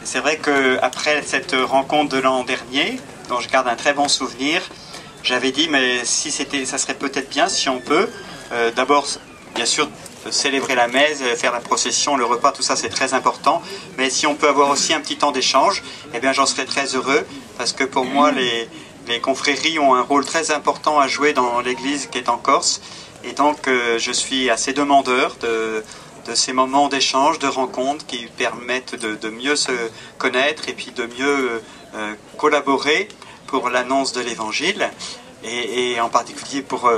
c'est vrai qu'après cette rencontre de l'an dernier, dont je garde un très bon souvenir, j'avais dit, mais si ça serait peut-être bien, si on peut, d'abord, bien sûr, célébrer la messe, faire la procession, le repas, tout ça c'est très important, mais si on peut avoir aussi un petit temps d'échange, eh bien j'en serais très heureux, parce que pour moi les confréries ont un rôle très important à jouer dans l'église qui est en Corse, et donc je suis assez demandeur de ces moments d'échange, de rencontres qui permettent de mieux se connaître et puis de mieux collaborer pour l'annonce de l'évangile. Et en particulier pour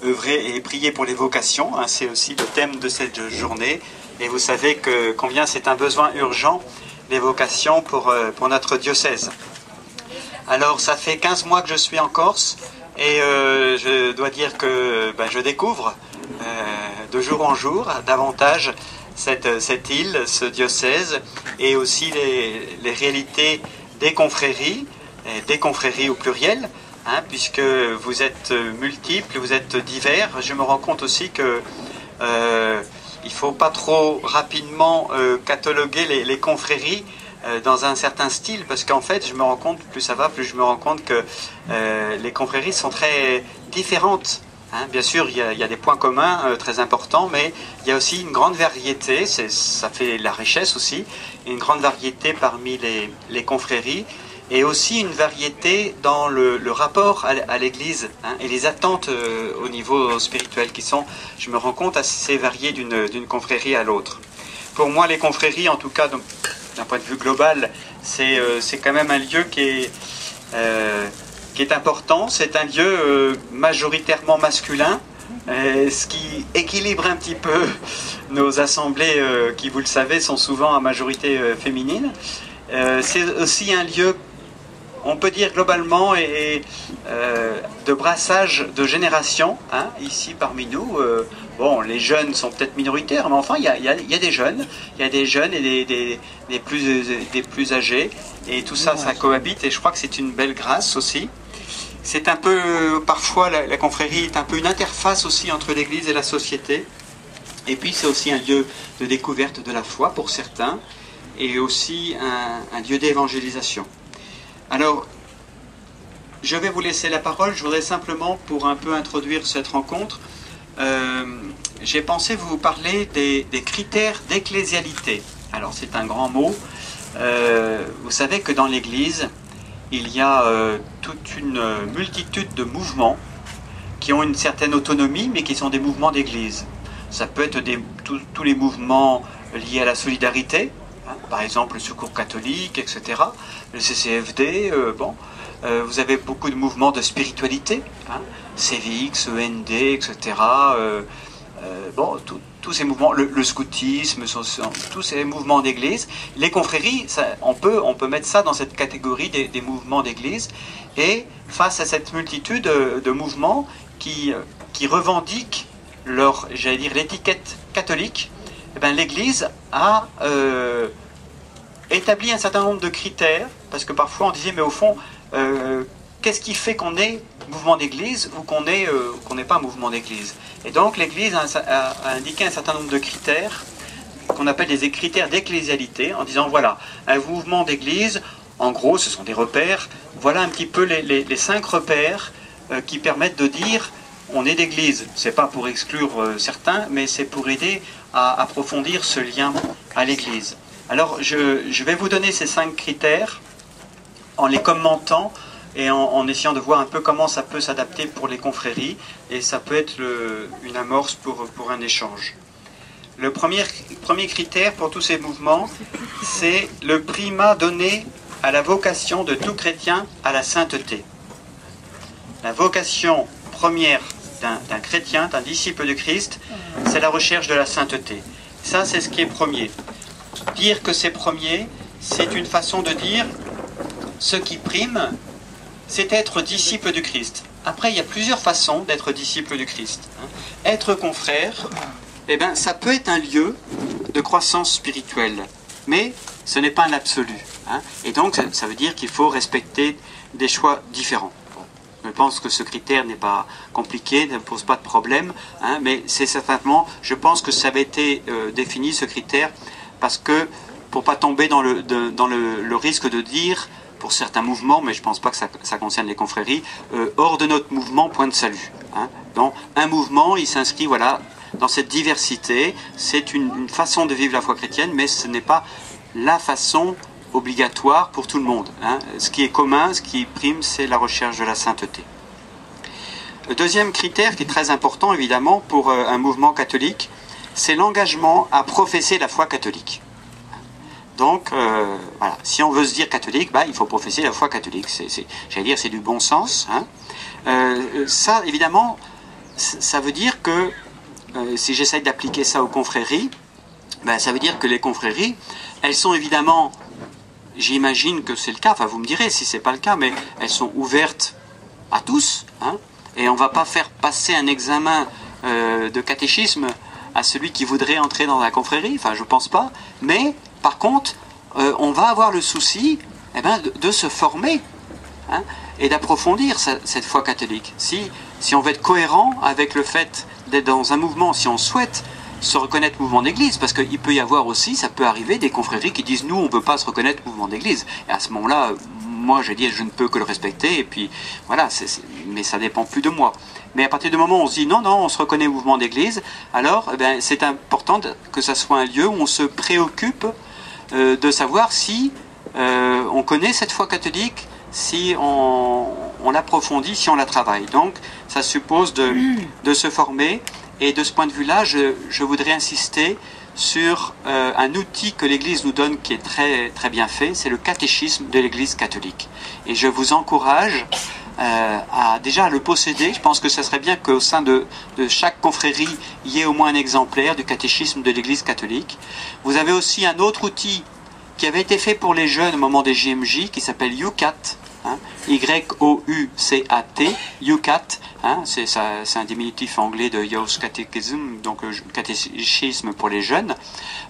œuvrer et prier pour les vocations, hein, c'est aussi le thème de cette journée. Et vous savez combien c'est un besoin urgent, les vocations pour notre diocèse. Alors ça fait 15 mois que je suis en Corse et je dois dire que je découvre de jour en jour davantage cette île, ce diocèse, et aussi les réalités des confréries au pluriel. Hein, puisque vous êtes multiples, vous êtes divers, je me rends compte aussi que il ne faut pas trop rapidement cataloguer les confréries dans un certain style, parce qu'en fait, je me rends compte, plus ça va, plus je me rends compte que les confréries sont très différentes. Hein. Bien sûr, il y a des points communs très importants, mais il y a aussi une grande variété, ça fait la richesse aussi, une grande variété parmi les confréries, et aussi une variété dans le rapport à l'Église, hein, et les attentes au niveau spirituel qui sont, je me rends compte, assez variées d'une confrérie à l'autre. Pour moi, les confréries, en tout cas d'un point de vue global, c'est quand même un lieu qui est important. C'est un lieu majoritairement masculin, ce qui équilibre un petit peu nos assemblées qui, vous le savez, sont souvent à majorité féminine. C'est aussi un lieu, on peut dire globalement, de brassage de générations, hein, ici parmi nous. Bon, les jeunes sont peut-être minoritaires, mais enfin, il y a des jeunes, et des plus âgés, et tout ça, ça cohabite, et je crois que c'est une belle grâce aussi. C'est un peu, parfois, la confrérie est un peu une interface aussi entre l'Église et la société, et puis c'est aussi un lieu de découverte de la foi pour certains, et aussi un lieu d'évangélisation. Alors, je vais vous laisser la parole. Je voudrais simplement, pour un peu introduire cette rencontre, j'ai pensé vous parler des critères d'ecclésialité. Alors, c'est un grand mot. Vous savez que dans l'Église, il y a toute une multitude de mouvements qui ont une certaine autonomie, mais qui sont des mouvements d'Église. Ça peut être tous les mouvements liés à la solidarité, par exemple le Secours catholique, etc., le CCFD, vous avez beaucoup de mouvements de spiritualité, hein, CVX, END, etc., tous ces mouvements, le scoutisme, tous ces mouvements d'église. Les confréries, on peut mettre ça dans cette catégorie des mouvements d'église, et face à cette multitude de mouvements qui revendiquent l'étiquette catholique, eh bien, l'Église a établi un certain nombre de critères, parce que parfois on disait, mais au fond, qu'est-ce qui fait qu'on est mouvement d'église ou qu'on n'est pas mouvement d'église? Et donc l'Église a indiqué un certain nombre de critères, qu'on appelle des critères d'ecclésialité, en disant, voilà, un mouvement d'église, en gros, ce sont des repères, voilà un petit peu les 5 repères qui permettent de dire, on est d'église. C'est pas pour exclure certains, mais c'est pour aider à approfondir ce lien à l'église. Alors, je vais vous donner ces 5 critères en les commentant et en essayant de voir un peu comment ça peut s'adapter pour les confréries, et ça peut être une amorce pour un échange. Le premier critère pour tous ces mouvements, c'est le primat donné à la vocation de tout chrétien à la sainteté. La vocation première d'un chrétien, d'un disciple de Christ, c'est la recherche de la sainteté. Ça, c'est ce qui est premier. Dire que c'est premier, c'est une façon de dire ce qui prime, c'est être disciple du Christ. Après, il y a plusieurs façons d'être disciple du Christ. Être confrère, eh ben, ça peut être un lieu de croissance spirituelle, mais ce n'est pas un absolu. Et donc, ça veut dire qu'il faut respecter des choix différents. Je pense que ce critère n'est pas compliqué, ne pose pas de problème, mais c'est certainement, je pense que ça avait été défini, ce critère, parce que pour pas tomber dans le risque de dire, pour certains mouvements, mais je ne pense pas que ça concerne les confréries, hors de notre mouvement, point de salut. Hein. Donc, un mouvement, il s'inscrit, voilà, dans cette diversité. C'est une façon de vivre la foi chrétienne, mais ce n'est pas la façon obligatoire pour tout le monde. Hein. Ce qui est commun, ce qui prime, c'est la recherche de la sainteté. Le deuxième critère qui est très important, évidemment, pour un mouvement catholique, c'est l'engagement à professer la foi catholique. Donc, voilà, si on veut se dire catholique, il faut professer la foi catholique. J'allais dire, c'est du bon sens. Hein. Ça, évidemment, ça veut dire que, si j'essaye d'appliquer ça aux confréries, ça veut dire que les confréries, elles sont évidemment, j'imagine que c'est le cas, enfin vous me direz si c'est pas le cas, mais elles sont ouvertes à tous, hein, et on ne va pas faire passer un examen de catéchisme à celui qui voudrait entrer dans la confrérie, enfin je pense pas, mais par contre, on va avoir le souci de se former, hein, et d'approfondir cette foi catholique. Si on veut être cohérent avec le fait d'être dans un mouvement, si on souhaite se reconnaître mouvement d'église, parce qu'il peut y avoir aussi, ça peut arriver, des confréries qui disent nous on ne veut pas se reconnaître mouvement d'église. Et à ce moment-là, moi je dis je ne peux que le respecter, et puis voilà, mais ça dépend plus de moi. Mais à partir du moment où on se dit non, on se reconnaît mouvement d'église, alors c'est important que ça soit un lieu où on se préoccupe de savoir si on connaît cette foi catholique, si on l'approfondit, si on la travaille. Donc ça suppose de se former, et de ce point de vue-là, je voudrais insister sur un outil que l'Église nous donne qui est très, très bien fait, c'est le catéchisme de l'Église catholique. Et je vous encourage déjà à le posséder. Je pense que ce serait bien qu'au sein de chaque confrérie, il y ait au moins un exemplaire du catéchisme de l'Église catholique. Vous avez aussi un autre outil qui avait été fait pour les jeunes au moment des JMJ, qui s'appelle YouCat, hein, Y-O-U-C-A-T, YouCat, hein, c'est un diminutif anglais de Youth Catechism, donc catéchisme pour les jeunes.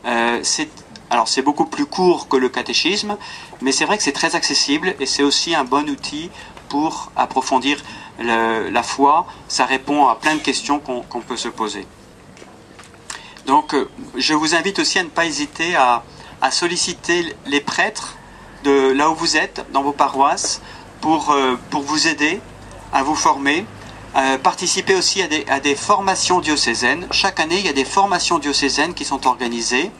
Alors c'est beaucoup plus court que le catéchisme, mais c'est vrai que c'est très accessible, et c'est aussi un bon outil pour approfondir la foi. Ça répond à plein de questions qu'on peut se poser. Donc je vous invite aussi à ne pas hésiter à solliciter les prêtres de là où vous êtes, dans vos paroisses, pour vous aider à vous former. Participer aussi à des formations diocésaines. Chaque année, il y a des formations diocésaines qui sont organisées.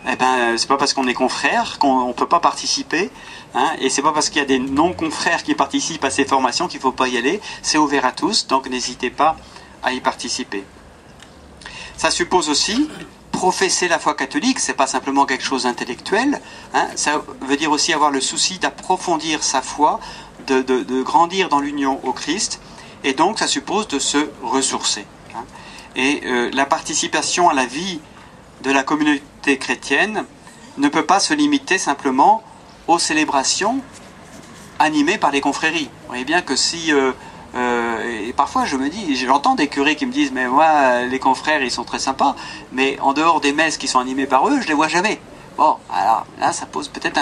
C'est pas parce qu'on est confrère qu'on ne peut pas participer, hein, et c'est pas parce qu'il y a des non-confrères qui participent à ces formations qu'il ne faut pas y aller. C'est ouvert à tous, donc n'hésitez pas à y participer. Ça suppose aussi professer la foi catholique, c'est pas simplement quelque chose d'intellectuel, hein, ça veut dire aussi avoir le souci d'approfondir sa foi, de grandir dans l'union au Christ, et donc ça suppose de se ressourcer. Hein. Et la participation à la vie de la communauté chrétienne ne peut pas se limiter simplement aux célébrations animées par les confréries. Vous voyez bien que si... et parfois je me dis, j'entends des curés qui me disent mais moi les confrères ils sont très sympas, mais en dehors des messes qui sont animées par eux, je les vois jamais. Bon, alors là ça pose peut-être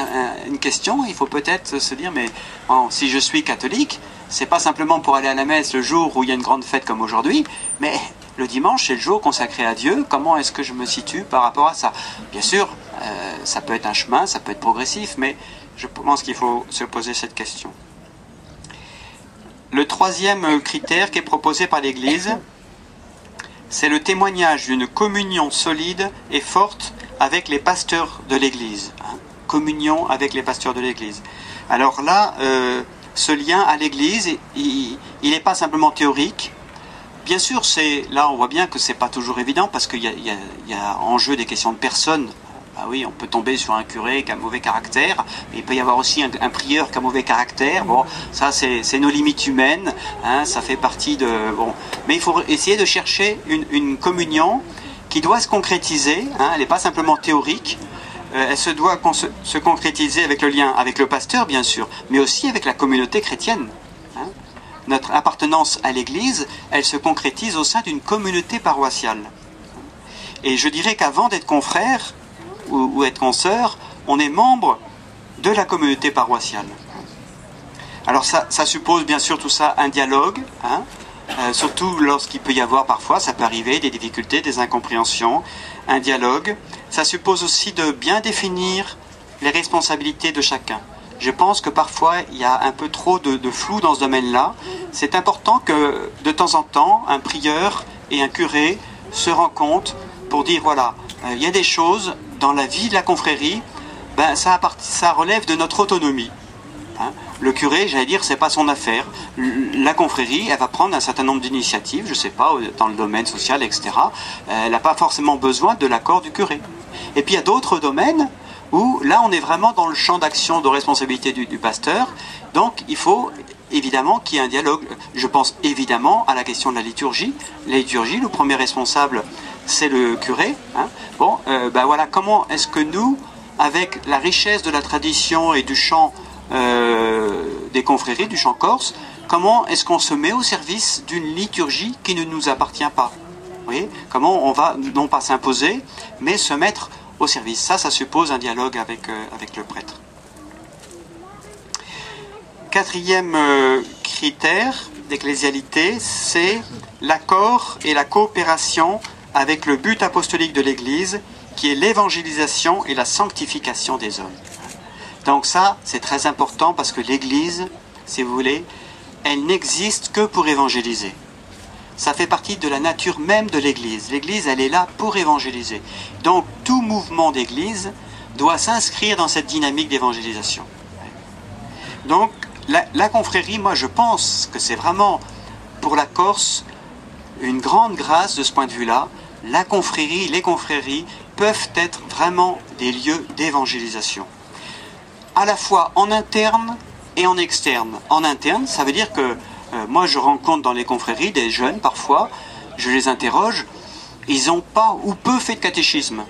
une question. Il faut peut-être se dire mais bon, si je suis catholique, c'est pas simplement pour aller à la messe le jour où il y a une grande fête comme aujourd'hui, mais le dimanche c'est le jour consacré à Dieu. Comment est-ce que je me situe par rapport à ça? Bien sûr, ça peut être un chemin, ça peut être progressif, mais je pense qu'il faut se poser cette question. Le troisième critère qui est proposé par l'Église, c'est le témoignage d'une communion solide et forte avec les pasteurs de l'Église. Hein, communion avec les pasteurs de l'Église. Alors là, ce lien à l'Église, il n'est pas simplement théorique. Bien sûr, là on voit bien que c'est pas toujours évident, parce qu'il y a en jeu des questions de personnes. Ah oui, on peut tomber sur un curé qui a un mauvais caractère, mais il peut y avoir aussi un prieur qui a un mauvais caractère. Bon, ça c'est nos limites humaines, hein, ça fait partie de... Bon. Mais il faut essayer de chercher une communion qui doit se concrétiser, hein, elle n'est pas simplement théorique, elle se doit se concrétiser avec le lien avec le pasteur, bien sûr, mais aussi avec la communauté chrétienne. Hein. Notre appartenance à l'Église, elle se concrétise au sein d'une communauté paroissiale. Et je dirais qu'avant d'être confrère, ou être consoeur, on est membre de la communauté paroissiale. Alors ça suppose bien sûr tout ça un dialogue, hein, surtout lorsqu'il peut y avoir parfois, ça peut arriver, des difficultés, des incompréhensions, un dialogue. Ça suppose aussi de bien définir les responsabilités de chacun. Je pense que parfois il y a un peu trop de flou dans ce domaine-là. C'est important que de temps en temps, un prieur et un curé se rencontrent pour dire voilà, il y a des choses dans la vie de la confrérie, ça relève de notre autonomie. Hein. Le curé, j'allais dire, c'est pas son affaire. La confrérie, elle va prendre un certain nombre d'initiatives, je sais pas, dans le domaine social, etc. Elle n'a pas forcément besoin de l'accord du curé. Et puis il y a d'autres domaines où là on est vraiment dans le champ d'action de responsabilité du pasteur. Donc il faut évidemment qu'il y ait un dialogue. Je pense évidemment à la question de la liturgie. La liturgie, le premier responsable, c'est le curé. Hein. Bon, voilà, comment est-ce que nous, avec la richesse de la tradition et du chant des confréries, du chant corse, comment est-ce qu'on se met au service d'une liturgie qui ne nous appartient pas? Vous voyez, comment on va non pas s'imposer, mais se mettre au service. Ça suppose un dialogue avec le prêtre. Quatrième critère d'ecclésialité, c'est l'accord et la coopération avec le but apostolique de l'Église, qui est l'évangélisation et la sanctification des hommes. Donc ça, c'est très important parce que l'Église, si vous voulez, elle n'existe que pour évangéliser. Ça fait partie de la nature même de l'Église. L'Église, elle est là pour évangéliser. Donc tout mouvement d'Église doit s'inscrire dans cette dynamique d'évangélisation. Donc la confrérie, moi je pense que c'est vraiment pour la Corse une grande grâce de ce point de vue-là. La confrérie, les confréries peuvent être vraiment des lieux d'évangélisation. À la fois en interne et en externe. En interne, ça veut dire que moi je rencontre dans les confréries des jeunes parfois, je les interroge, ils n'ont pas ou peu fait de catéchisme.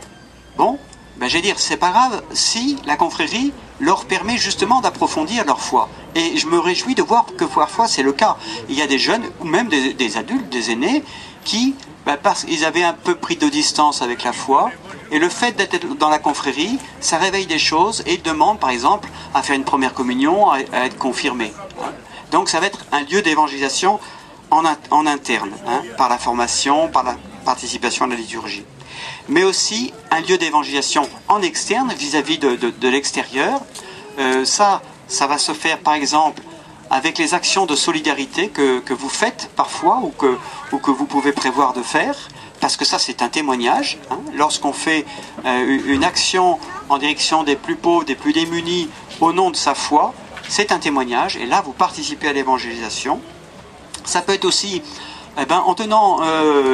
Bon, je vais dire, c'est pas grave si la confrérie leur permet justement d'approfondir leur foi. Et je me réjouis de voir que parfois c'est le cas. Il y a des jeunes, ou même des adultes, des aînés, qui, parce qu'ils avaient un peu pris de distance avec la foi, et le fait d'être dans la confrérie, ça réveille des choses, et ils demandent par exemple à faire une première communion, à être confirmés. Donc ça va être un lieu d'évangélisation en interne, par la formation, par la participation à la liturgie. Mais aussi un lieu d'évangélisation en externe, vis-à-vis de l'extérieur. Ça va se faire par exemple avec les actions de solidarité que vous faites parfois ou que vous pouvez prévoir de faire, parce que ça c'est un témoignage. Lorsqu'on fait une action en direction des plus pauvres, des plus démunis, au nom de sa foi, c'est un témoignage, et là vous participez à l'évangélisation. Ça peut être aussi en tenant,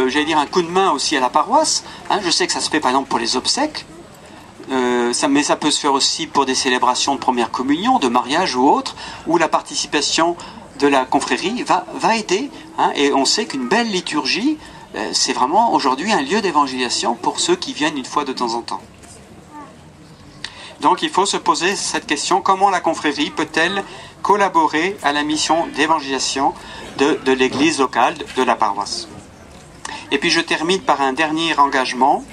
j'allais dire, un coup de main aussi à la paroisse. Je sais que ça se fait par exemple pour les obsèques, mais ça peut se faire aussi pour des célébrations de première communion, de mariage ou autre, où la participation de la confrérie va aider. Et on sait qu'une belle liturgie, c'est vraiment aujourd'hui un lieu d'évangélisation pour ceux qui viennent une fois de temps en temps. Donc il faut se poser cette question, comment la confrérie peut-elle collaborer à la mission d'évangélisation de l'église locale, de la paroisse? Et puis je termine par un dernier engagement,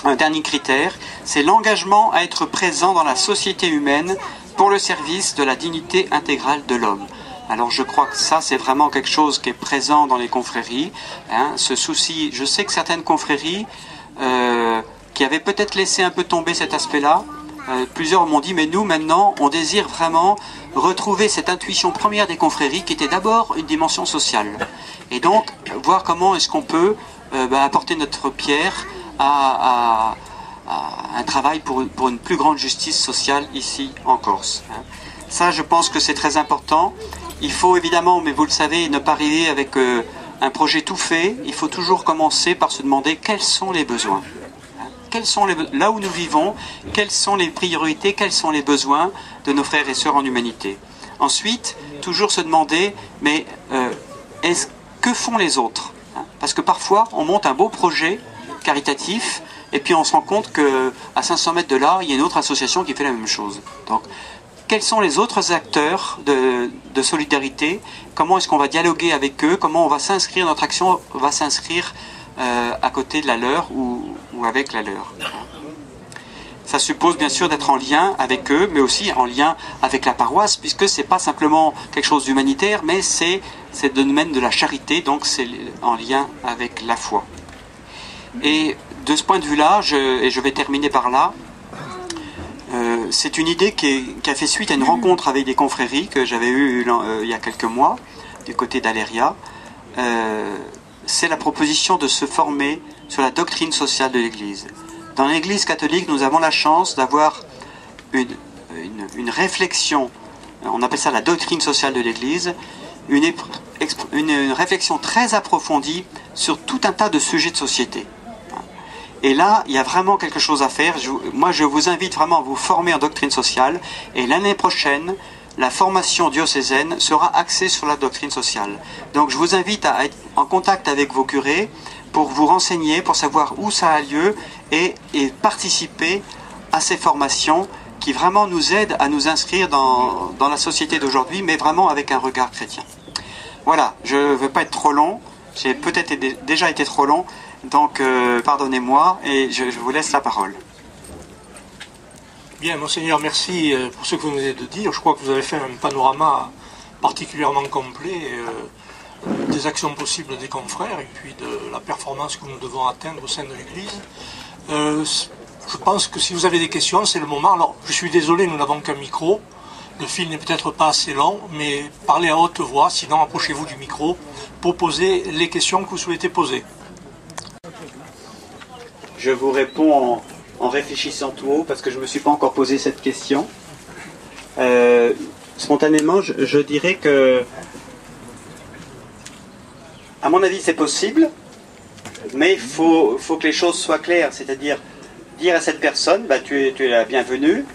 un dernier critère, c'est l'engagement à être présent dans la société humaine pour le service de la dignité intégrale de l'homme. Alors je crois que ça c'est vraiment quelque chose qui est présent dans les confréries, ce souci. Je sais que certaines confréries qui avaient peut-être laissé un peu tomber cet aspect-là, plusieurs m'ont dit, mais nous maintenant on désire vraiment retrouver cette intuition première des confréries qui était d'abord une dimension sociale, et donc voir comment est-ce qu'on peut apporter notre pierre à un travail pour une plus grande justice sociale ici en Corse. Ça je pense que c'est très important. Il faut évidemment, mais vous le savez, ne pas arriver avec un projet tout fait. Il faut toujours commencer par se demander quels sont les besoins. Là où nous vivons, quelles sont les priorités, quels sont les besoins de nos frères et sœurs en humanité. Ensuite, toujours se demander, mais que font les autres? Parce que parfois, on monte un beau projet caritatif, et puis on se rend compte qu'à 500 mètres de là, il y a une autre association qui fait la même chose. Donc, quels sont les autres acteurs de solidarité? Comment est-ce qu'on va dialoguer avec eux? Comment on va s'inscrire, notre action va s'inscrire à côté de la leur ou avec la leur. ça suppose bien sûr d'être en lien avec eux, mais aussi en lien avec la paroisse, puisque c'est pas simplement quelque chose d'humanitaire, mais c'est le domaine de la charité, donc c'est en lien avec la foi. Et de ce point de vue-là, et je vais terminer par là, c'est une idée qui a fait suite à une rencontre avec des confréries que j'avais eue il y a quelques mois, du côté d'Aléria. C'est la proposition de se former sur la doctrine sociale de l'Église. Dans l'Église catholique, nous avons la chance d'avoir une réflexion, on appelle ça la doctrine sociale de l'Église, une réflexion très approfondie sur tout un tas de sujets de société. Et là, il y a vraiment quelque chose à faire. Moi, je vous invite vraiment à vous former en doctrine sociale. Et l'année prochaine, la formation diocésaine sera axée sur la doctrine sociale. Donc, je vous invite à être en contact avec vos curés pour vous renseigner, pour savoir où ça a lieu et participer à ces formations qui vraiment nous aident à nous inscrire dans la société d'aujourd'hui, mais vraiment avec un regard chrétien. Voilà, je ne veux pas être trop long. J'ai peut-être déjà été trop long. Donc, pardonnez-moi et je vous laisse la parole. Bien, Monseigneur, merci pour ce que vous venez de dire. Je crois que vous avez fait un panorama particulièrement complet des actions possibles des confrères et puis de la performance que nous devons atteindre au sein de l'Église. Je pense que si vous avez des questions, c'est le moment. Alors, je suis désolé, nous n'avons qu'un micro. Le fil n'est peut-être pas assez long, mais parlez à haute voix, sinon approchez-vous du micro pour poser les questions que vous souhaitez poser. Je vous réponds en réfléchissant tout haut, parce que je ne me suis pas encore posé cette question. Spontanément, je dirais que, à mon avis, c'est possible, mais il faut que les choses soient claires, c'est-à-dire dire à cette personne, bah, tu es la bienvenue,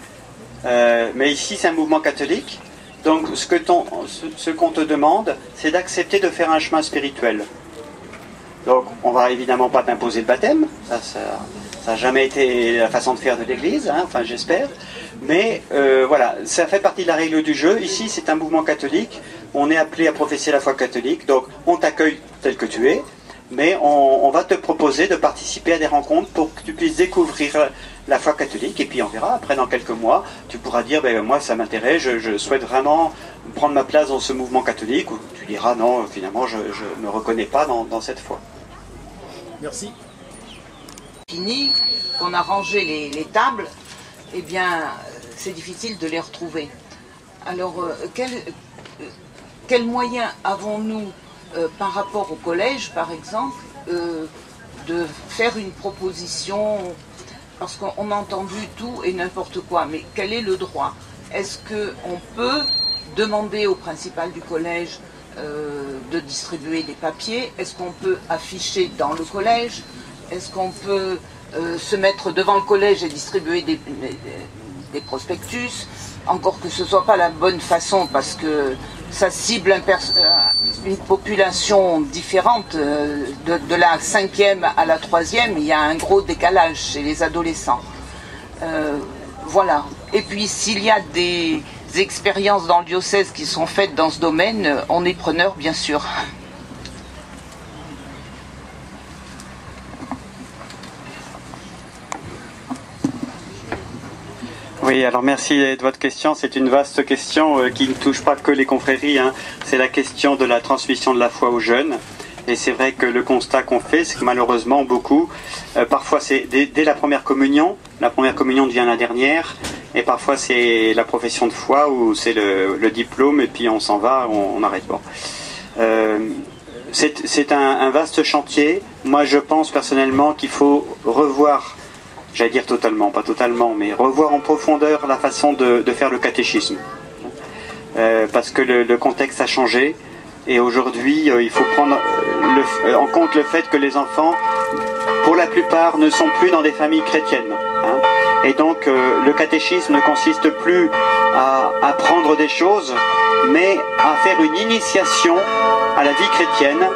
mais ici c'est un mouvement catholique, donc ce qu'on te demande, c'est d'accepter de faire un chemin spirituel. Donc, on va évidemment pas t'imposer le baptême, ça n'a jamais été la façon de faire de l'Église, hein, enfin j'espère, mais voilà, ça fait partie de la règle du jeu. Ici, c'est un mouvement catholique, on est appelé à professer la foi catholique, donc on t'accueille tel que tu es, mais on va te proposer de participer à des rencontres pour que tu puisses découvrir la foi catholique, et puis on verra, après dans quelques mois, tu pourras dire, ben, moi ça m'intéresse, je souhaite vraiment prendre ma place dans ce mouvement catholique, ou tu diras, non, finalement je ne me reconnais pas dans cette foi. Merci. Fini, qu'on a rangé les tables, eh bien, c'est difficile de les retrouver. Alors, quels moyens avons-nous par rapport au collège, par exemple, de faire une proposition, parce qu'on a entendu tout et n'importe quoi, mais quel est le droit? Est-ce qu'on peut demander au principal du collège de distribuer des papiers? Est-ce qu'on peut afficher dans le collège? Est-ce qu'on peut se mettre devant le collège et distribuer des prospectus? Encore que ce ne soit pas la bonne façon, parce que ça cible une population différente. De la 5e à la 3e, il y a un gros décalage chez les adolescents. Voilà. Et puis s'il y a des expériences dans le diocèse qui sont faites dans ce domaine, on est preneur, bien sûr. Oui, alors merci de votre question. C'est une vaste question qui ne touche pas que les confréries, hein. C'est la question de la transmission de la foi aux jeunes. Et c'est vrai que le constat qu'on fait, c'est que malheureusement beaucoup, parfois c'est dès la première communion devient la dernière, et parfois c'est la profession de foi où c'est le diplôme et puis on s'en va, on arrête. Bon. C'est un vaste chantier. Moi je pense personnellement qu'il faut revoir, j'allais dire totalement, pas totalement, mais revoir en profondeur la façon de faire le catéchisme. Parce que le contexte a changé. Et aujourd'hui, il faut prendre en compte le fait que les enfants, pour la plupart, ne sont plus dans des familles chrétiennes. Hein. Et donc, le catéchisme ne consiste plus à apprendre des choses, mais à faire une initiation à la vie chrétienne,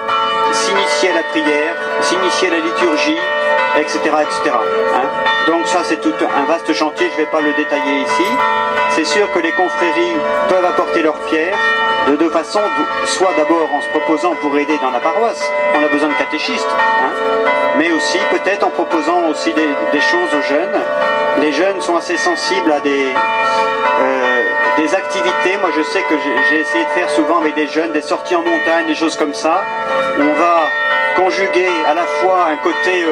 s'initier à la prière, s'initier à la liturgie, etc. etc. Hein. Donc ça c'est tout un vaste chantier, je ne vais pas le détailler ici. C'est sûr que les confréries peuvent apporter leur pierre de deux façons, soit d'abord en se proposant pour aider dans la paroisse, on a besoin de catéchistes, hein, mais aussi peut-être en proposant aussi des choses aux jeunes. Les jeunes sont assez sensibles à des activités. Moi je sais que j'ai essayé de faire souvent avec des jeunes, des sorties en montagne, des choses comme ça, où on va conjuguer à la fois un côté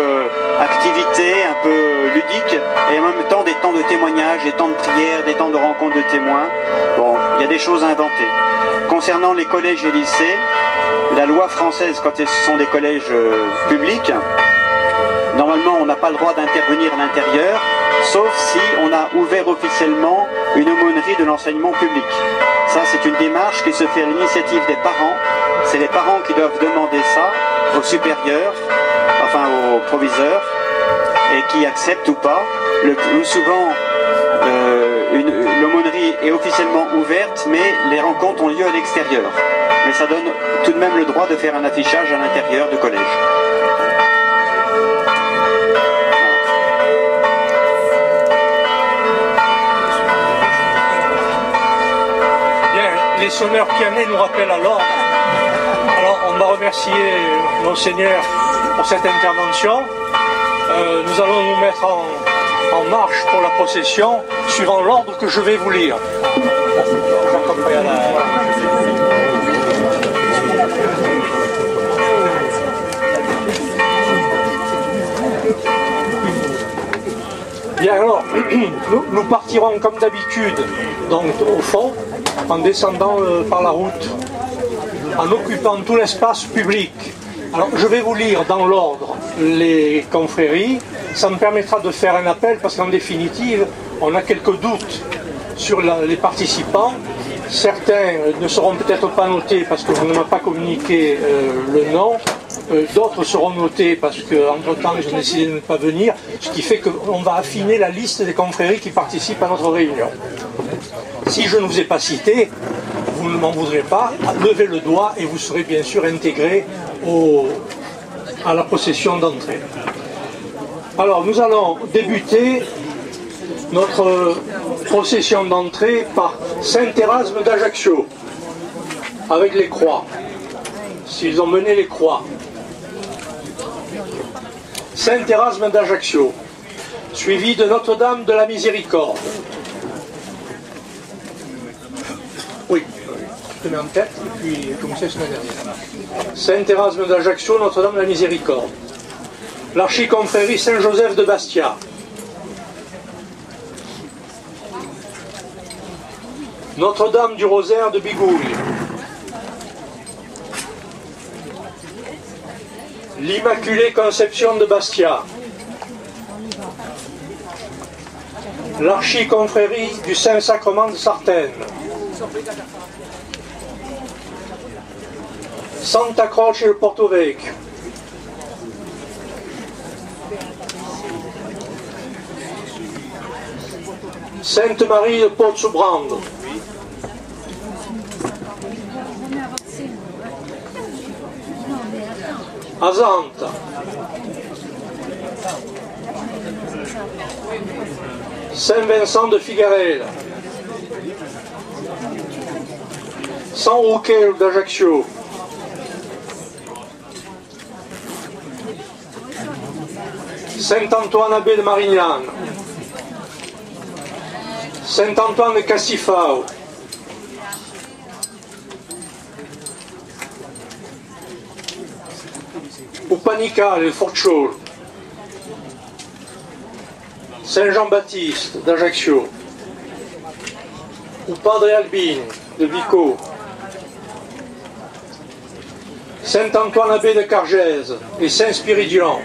activité un peu ludique et en même temps des temps de témoignage, des temps de prière, des temps de rencontre de témoins. Bon, il y a des choses à inventer. Concernant les collèges et lycées, la loi française, quand ce sont des collèges publics, normalement on n'a pas le droit d'intervenir à l'intérieur, sauf si on a ouvert officiellement une aumônerie de l'enseignement public. Ça c'est une démarche qui se fait à l'initiative des parents. C'est les parents qui doivent demander ça aux supérieurs, enfin aux proviseurs, et qui acceptent ou pas. Le plus souvent, l'aumônerie est officiellement ouverte, mais les rencontres ont lieu à l'extérieur. Mais ça donne tout de même le droit de faire un affichage à l'intérieur du collège. Bien, les sonneurs pianés nous rappellent à l'ordre. Alors, on va remercier Monseigneur pour cette intervention. Nous allons nous mettre en marche pour la procession, suivant l'ordre que je vais vous lire. Bien alors, nous partirons comme d'habitude, donc au fond, en descendant par la route, en occupant tout l'espace public. Alors je vais vous lire dans l'ordre les confréries, ça me permettra de faire un appel parce qu'en définitive on a quelques doutes sur les participants. Certains ne seront peut-être pas notés parce qu'on ne m'a pas communiqué le nom, d'autres seront notés parce qu'entre temps ils ont décidé de ne pas venir, ce qui fait qu'on va affiner la liste des confréries qui participent à notre réunion. Si je ne vous ai pas cité, vous ne m'en voudrez pas, levez le doigt et vous serez bien sûr intégré à la procession d'entrée. Alors nous allons débuter notre procession d'entrée par Saint-Érasme d'Ajaccio, avec les croix, s'ils ont mené les croix. Saint-Érasme d'Ajaccio, suivi de Notre-Dame de la Miséricorde. Oui, je te mets en tête, et puis comme c'est ce dernier. Saint-Érasme d'Ajaccio, Notre-Dame de la Miséricorde. L'archiconfrérie Saint-Joseph de Bastia. Notre-Dame du Rosaire de Bigouille. L'Immaculée Conception de Bastia. L'archiconfrérie du Saint-Sacrement de Sartène. Santa Croce de Porto Vecchio. Sainte Marie de Pozzobrando. Asanta. Saint-Vincent de Figarella. San Roquel d'Ajaccio. Saint-Antoine Abbé de Marignane. Saint-Antoine de Castifao. Upanicale, Forciolo. Saint-Jean-Baptiste d'Ajaccio. Padre Albin de Vico. Saint-Antoine Abbé de Cargèse et Saint-Spiridion.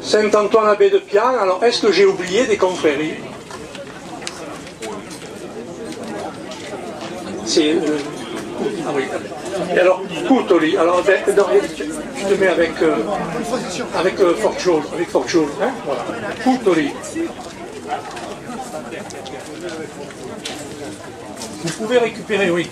Saint-Antoine Abbé de Piane. Alors, est-ce que j'ai oublié des confréries? C'est... ah oui. Et alors, Cutoli. Alors, ben, non, je te mets avec Forciolo. Avec Forciolo. Hein, voilà. Cutoli. Vous pouvez récupérer, oui.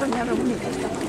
Sognava un'unica.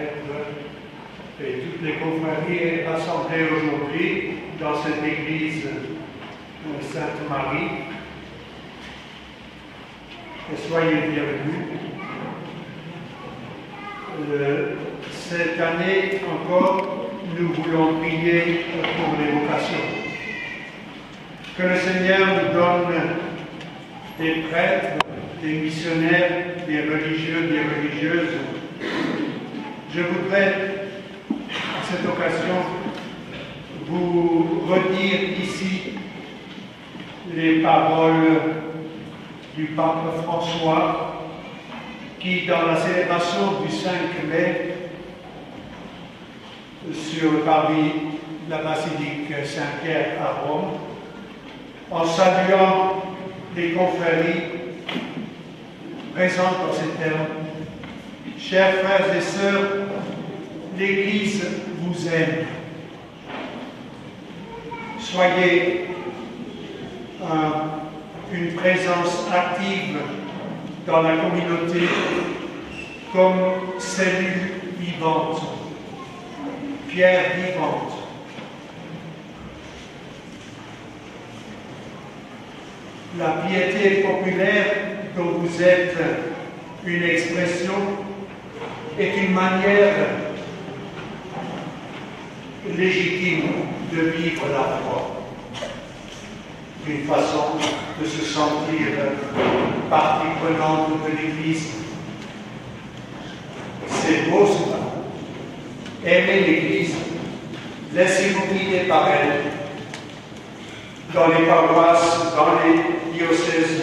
prêtres et toutes les confréries rassemblées aujourd'hui dans cette église Sainte-Marie. Et soyez bienvenus. Cette année encore, nous voulons prier pour les vocations. Que le Seigneur nous donne des prêtres, des missionnaires, des religieux, des religieuses. Je voudrais, à cette occasion, vous redire ici les paroles du pape François, qui, dans la célébration du 5 mai, parmi la basilique Saint-Pierre à Rome, en saluant les confréries présentes dans ces termes, chers frères et sœurs, l'Église vous aime. Soyez une présence active dans la communauté comme cellule vivante, pierre vivante. La piété populaire dont vous êtes une expression est une manière légitime de vivre la foi, une façon de se sentir partie prenante de l'Église. C'est beau cela. Aimez l'Église, laissez-vous guider par elle. Dans les paroisses, dans les diocèses,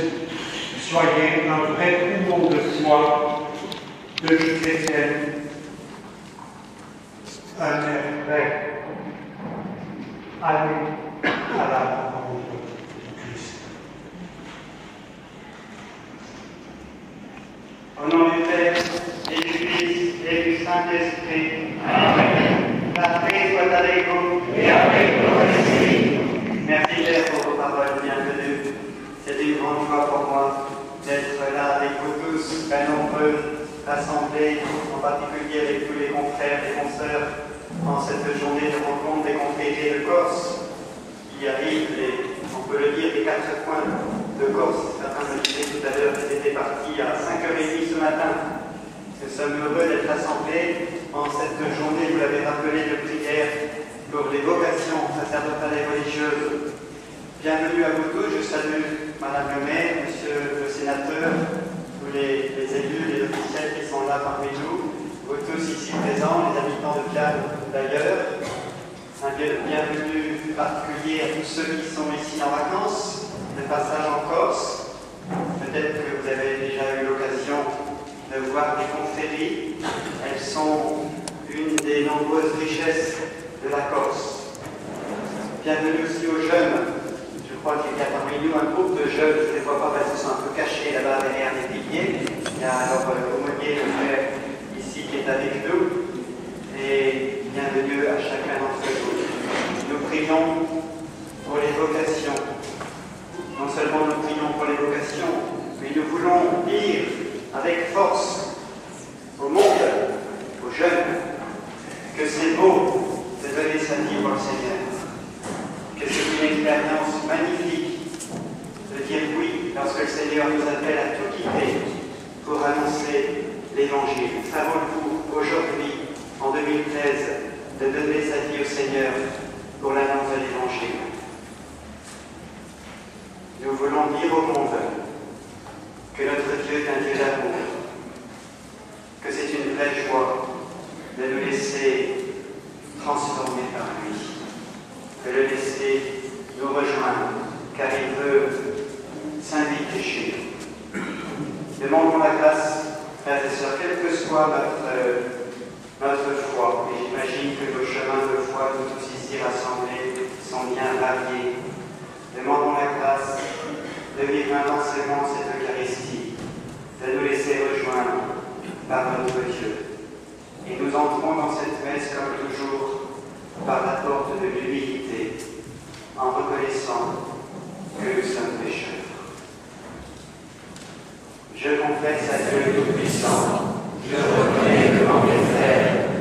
soyez un vrai poumon de foi, de vie chrétienne, un air vrai. Allez à la rencontre du Christ. Au nom du Père, et du Fils, et du Saint-Esprit. Amen. La paix soit avec vous, et avec votre esprit. Merci Père pour vos paroles bienvenues. C'est une grande joie pour moi d'être là avec vous tous, très nombreux, rassemblés, en particulier avec tous les confrères et consoeurs, en cette journée de rencontre des confréries de Corse, qui arrivent, on peut le dire, des 4 coins de Corse. Certains me disaient tout à l'heure qu'ils étaient partis à 5h30 ce matin. Nous sommes heureux d'être rassemblés en cette journée, vous l'avez rappelé, de prière pour les vocations sacerdotales et religieuses. Bienvenue à vous tous, je salue Madame le maire, Monsieur le sénateur, tous les élus, les officiels qui sont là parmi nous, vous tous ici présents, les habitants de Piave d'ailleurs. Un bienvenue particulier à tous ceux qui sont ici en vacances, de passage en Corse. Peut-être que vous avez déjà eu l'occasion de voir des confréries. Elles sont une des nombreuses richesses de la Corse. Bienvenue aussi aux jeunes. Je crois qu'il y a parmi nous un groupe de jeunes, je ne les vois pas parce qu'ils sont un peu cachés là-bas derrière les piliers. Il y a alors l'aumônier, le frère ici qui est avec nous. Et bienvenue à chacun d'entre vous. Nous prions pour les vocations. Non seulement nous prions pour les vocations, mais nous voulons dire avec force au monde, aux jeunes, que c'est beau de donner sa vie pour le Seigneur, que c'est une expérience magnifique de dire oui lorsque le Seigneur nous appelle à tout quitter pour annoncer l'Évangile. Ça vaut le coup aujourd'hui, en 2013, de donner sa vie au Seigneur pour l'annonce de l'Évangile. Nous voulons dire au monde que notre Dieu est un Dieu d'amour, que c'est une vraie joie de nous laisser transformer par lui, de le laisser nous rejoindre, car il veut s'inviter chez nous. Demandons la grâce, frères et sœurs, quelle que soit notre foi, et j'imagine que nos chemins de foi, nous tous ici rassemblés, sont bien variés. Demandons la grâce de vivre intensément cette Eucharistie, de nous laisser rejoindre par notre Dieu. Et nous entrons dans cette messe, comme toujours, par la porte de l'humilité, en reconnaissant que nous sommes pécheurs. Je confesse à Dieu Tout-Puissant, je reconnais devant mes frères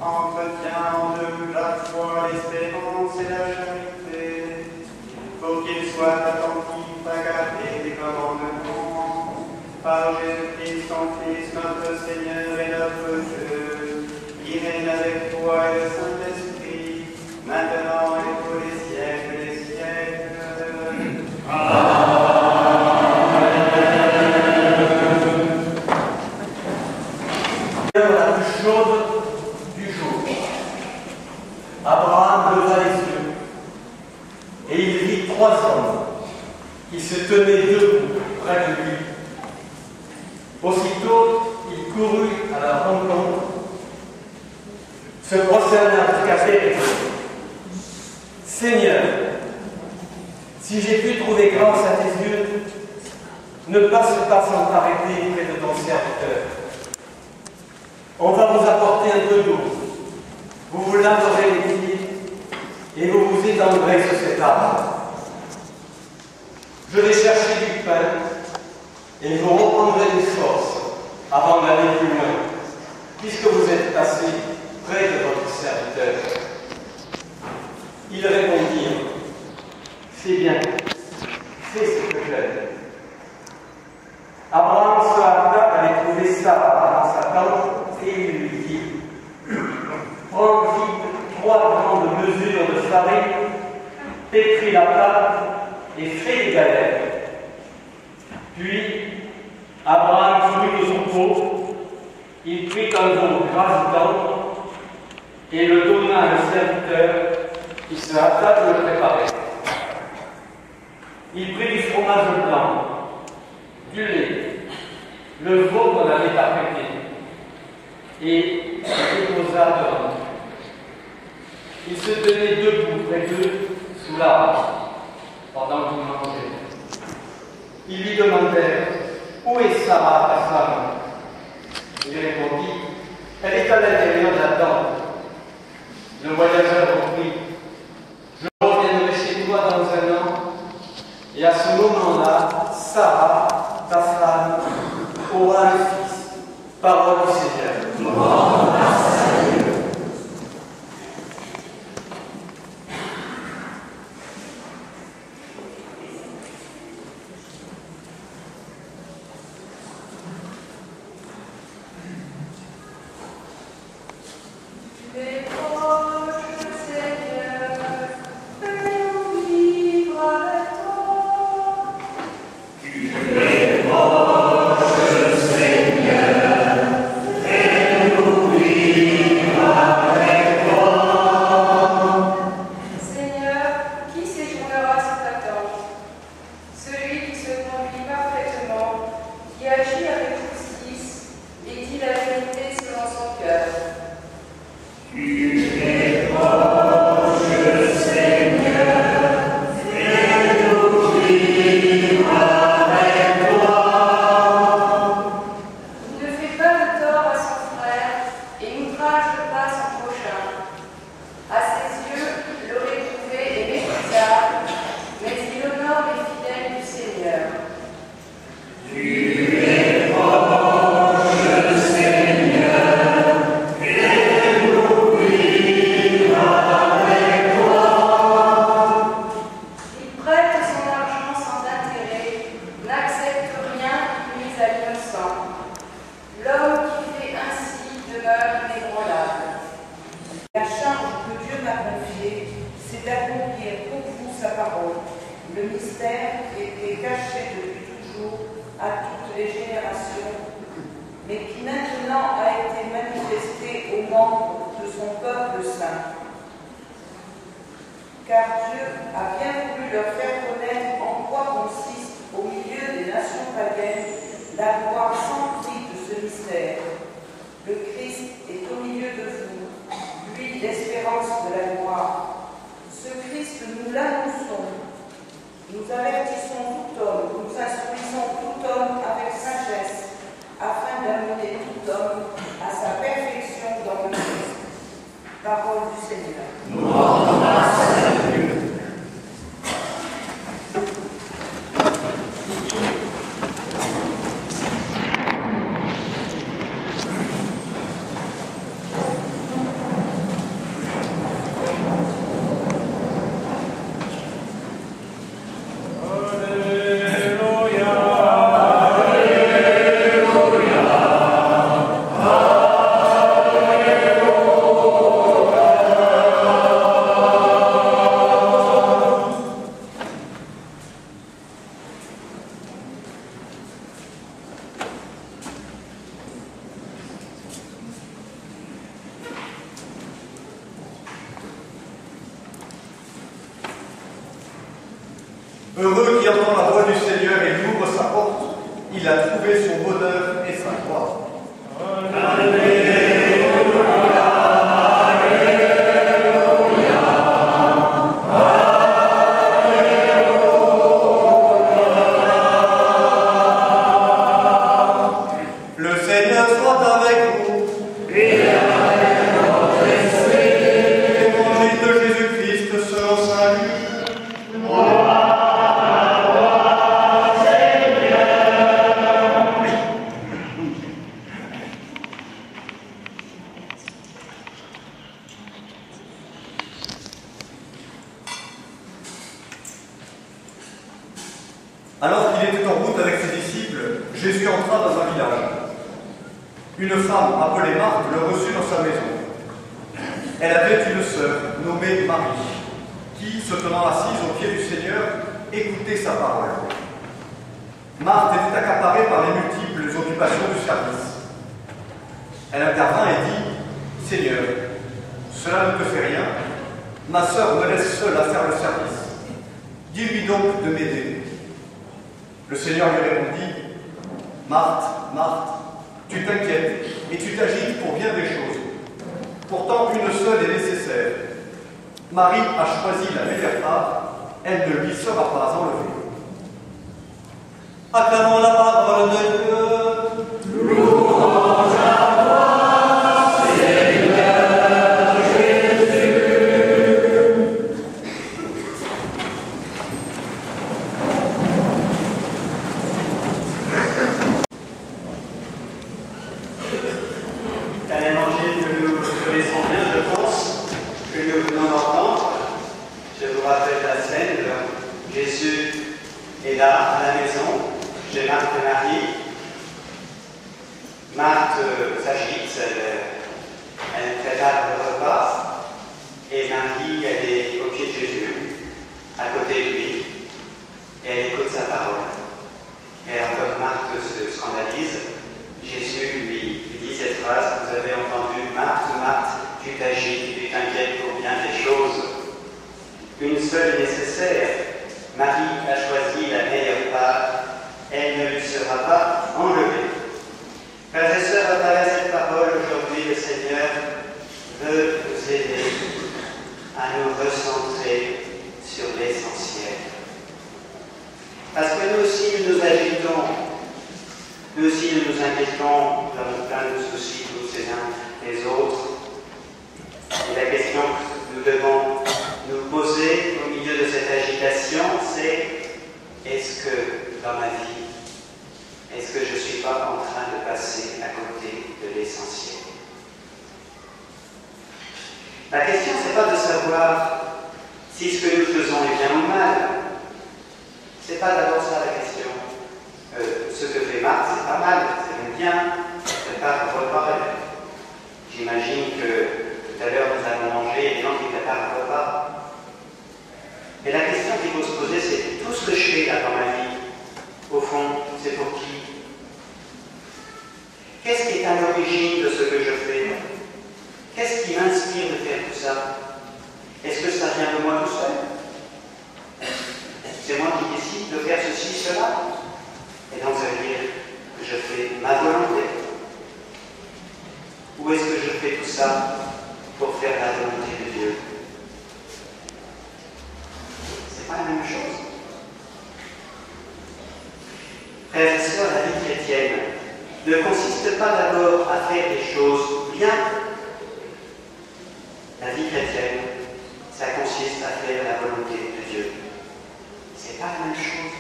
Entretiens en eux la foi, l'espérance et la charité. sois attentif à garder tes commandements. Par Jésus-Christ, ton Fils, notre Seigneur et notre Dieu, qui règne avec toi et le Saint-Esprit, maintenant et pour les siècles des siècles. La plus chaude du jour. Abraham leva les yeux et il vit 3 hommes qui se tenaient debout près de lui. Aussitôt, il courut à leur rencontre, se prosterna jusqu'à terre et dit : Seigneur, si j'ai pu trouver grâce à tes yeux, ne passe pas sans t'arrêter près de ton serviteur. On va vous apporter un peu d'eau. Vous vous laverez les pieds et vous vous étendrez sur cet arbre. Je vais chercher du pain et vous reprendrez des forces avant d'aller plus loin, puisque vous êtes passé près de votre serviteur. Ils répondirent : C'est bien, c'est ce que j'aime. Abraham se hâta d'aller trouver Sarah dans sa tente et il lui dit : Prends vite 3 grandes mesures de farine, pétris la pâte et fais des galettes. Puis Abraham courut au troupeau, il prit un veau grassouillant et le donna à un serviteur qui se hâta de le préparer. Il prit du fromage blanc, du lait, le veau qu'on avait apprêté, et il déposa devant. Il se tenait debout près d'eux sous l'arbre pendant qu'ils mangeaient. Ils lui demandèrent : Où est Sarah, ta femme ? Il répondit : Elle est à l'intérieur de la tente. Le voyageur reprit : Je reviendrai chez toi dans 1 an. Et à ce moment-là, Sarah, ta femme, aura un fils. Parole du Seigneur. Heureux qui entend la voix du Seigneur et lui ouvre sa porte, il a trouvé son bonheur et sa gloire. Le Seigneur soit avec vous. Et avec votre esprit. Évangile de Jésus-Christ selon saint Luc. Alors qu'il était en route avec ses disciples, Jésus entra dans un village. Une femme appelée Marthe le reçut dans sa maison. Elle avait une sœur nommée Marie, qui, se tenant assise au pied du Seigneur, écoutait sa parole. Marthe était accaparée par les multiples occupations du service. Elle intervint et dit « Seigneur, cela ne te fait rien, ma sœur me laisse seule à faire le service. Dis-lui donc de m'aider. » Le Seigneur lui répondit « Marthe, Marthe, tu t'inquiètes et tu t'agites pour bien des choses. Pourtant, une seule est nécessaire. Marie a choisi la meilleure part, elle ne lui sera pas enlevée. » Acclamons la parole de Dieu. Louange à toi, Seigneur Jésus. C'est un évangile que nous connaissons bien, je pense, que nous venons d'entendre. Je vous rappelle la scène. Jésus est là, à la maison, chez Marthe et Marie. Marthe s'agite, elle prépare le repas, et Marie, elle est au pied de Jésus, à côté de lui, et elle écoute sa parole. Et alors, comme Marthe se scandalise, Jésus lui dit cette phrase, vous avez entendu, Marthe, Marthe, tu t'agites, tu t'inquiètes pour bien des choses. Une seule est nécessaire. Marie a choisi la meilleure part, elle ne lui sera pas enlevée. Frères et sœurs, à travers cette parole, aujourd'hui, le Seigneur veut nous aider à nous recentrer sur l'essentiel. Parce que nous aussi, nous nous agitons, nous aussi, nous nous inquiétons, nous avons plein de soucis, tous les uns les autres. Et la question que nous devons nous poser au milieu de cette agitation, c'est est-ce que dans ma vie, est-ce que je ne suis pas en train de passer à côté de l'essentiel? La question, ce n'est pas de savoir si ce que nous faisons est bien ou mal. Ce n'est pas d'abord ça la question. Ce que fait Marthe, c'est pas mal, c'est bien, c'est pas repas. J'imagine que tout à l'heure nous allons manger et des gens qui préparent le repas. Mais la question qu'il faut se poser, c'est tout ce que je fais là dans ma vie, au fond, c'est pour qui? Qu'est-ce qui est à l'origine de ce que je fais? Qu'est-ce qui m'inspire de faire tout ça? Est-ce que ça vient de moi tout seul? C'est moi qui décide de faire ceci, cela? Et donc ça veut dire que je fais ma volonté? Ou est-ce que je fais tout ça pour faire la volonté de Dieu? C'est pas la même chose. Frères et sœurs, la vie chrétienne ne consiste pas d'abord à faire des choses bien. La vie chrétienne, ça consiste à faire la volonté de Dieu. C'est pas la même chose.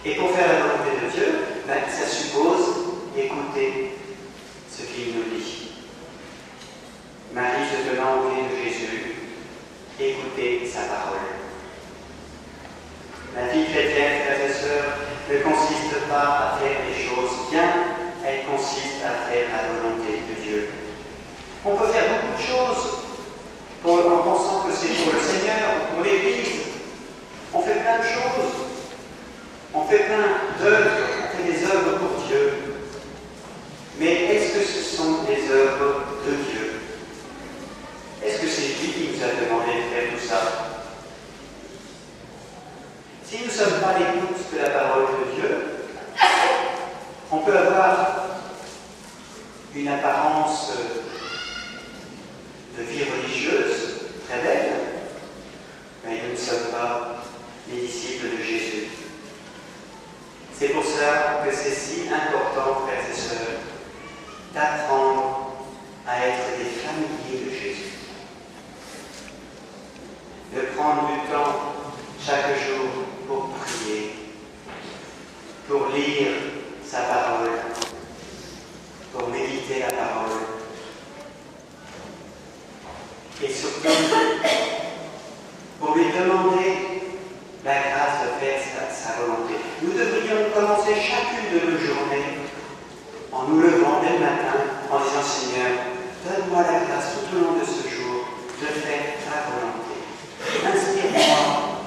Et pour faire la volonté de Dieu, ça suppose écouter ce qu'il nous dit. Marie se tenant au pied de Jésus, écouter sa parole. La vie chrétienne, frères et sœurs, ne consiste pas à faire des choses bien, elle consiste à faire la volonté de Dieu. On peut faire beaucoup de choses en pensant que c'est pour le Seigneur, pour l'Église. On fait plein de choses. On fait plein d'œuvres, on fait des œuvres pour Dieu. Mais est-ce que ce sont des œuvres de Dieu? Est-ce que c'est lui qui nous a demandé de faire tout ça? nous ne sommes pas les disciples de Jésus. C'est pour cela que c'est si important, frères et sœurs, d'apprendre à être des familiers de Jésus. De prendre du temps chaque jour pour prier, pour lire sa parole, pour méditer la parole. Et surtout, pour lui demander la grâce de faire sa volonté. Nous devrions commencer chacune de nos journées en nous levant dès le matin, en disant Seigneur, donne-moi la grâce tout au long de ce jour de faire ta volonté. Inspire-moi,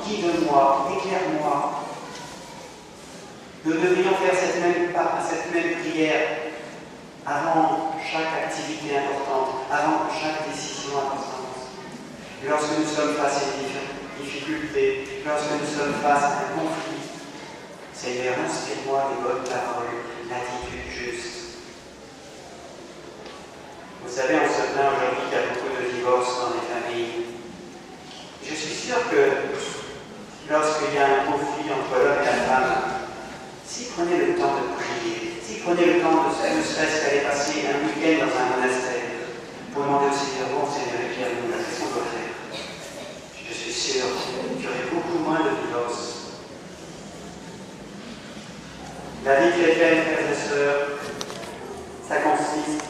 guide-moi, éclaire-moi. Nous devrions faire cette même prière avant chaque activité importante, avant chaque décision importante. Et lorsque nous sommes face à une difficulté, lorsque nous sommes face à un conflit, Seigneur, inspire-moi les bonnes paroles, l'attitude juste. Vous savez, on se plaint aujourd'hui qu'il y a beaucoup de divorces dans les familles. Je suis sûr que lorsqu'il y a un conflit entre l'homme et la femme, s'ils prenaient le temps de prier, s'ils prenaient le temps de ne serait-ce qu'aller passer un week-end dans un monastère pour demander au Seigneur, bon Seigneur, éclaire-nous, qu'est-ce qu'on doit faire? Je suis sûr qu'il y aurait beaucoup moins de divorces. La vie chrétienne, frères et sœurs, ça consiste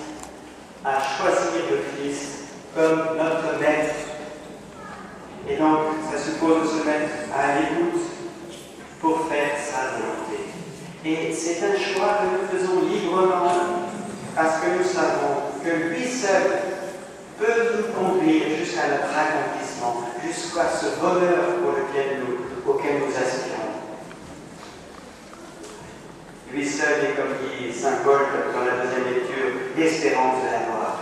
à choisir le Christ comme notre maître. Et donc, ça suppose de se mettre à l'écoute pour faire sa volonté. Et c'est un choix que nous faisons librement parce que nous savons que lui seul peut nous conduire jusqu'à notre accomplissement, jusqu'à ce bonheur auquel nous aspirons. Lui seul est, comme dit saint Paul dans la deuxième lecture, l'espérance de la gloire.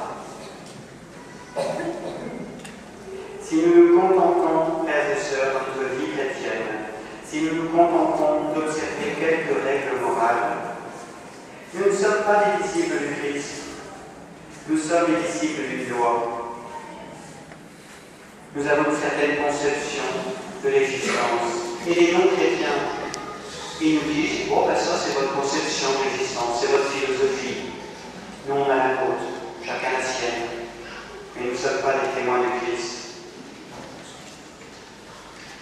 Si nous nous contentons, frères et sœurs, dans notre vie chrétienne, si nous nous contentons d'observer quelques règles morales, nous ne sommes pas des disciples du Christ, nous sommes les disciples d'une loi. Nous avons certaines conceptions de l'existence. Et les non-chrétiens, ils nous disent, bon, ben ça c'est votre conception de l'existence, c'est votre philosophie. Nous on a la nôtre, chacun la sienne. Mais nous ne sommes pas des témoins du Christ.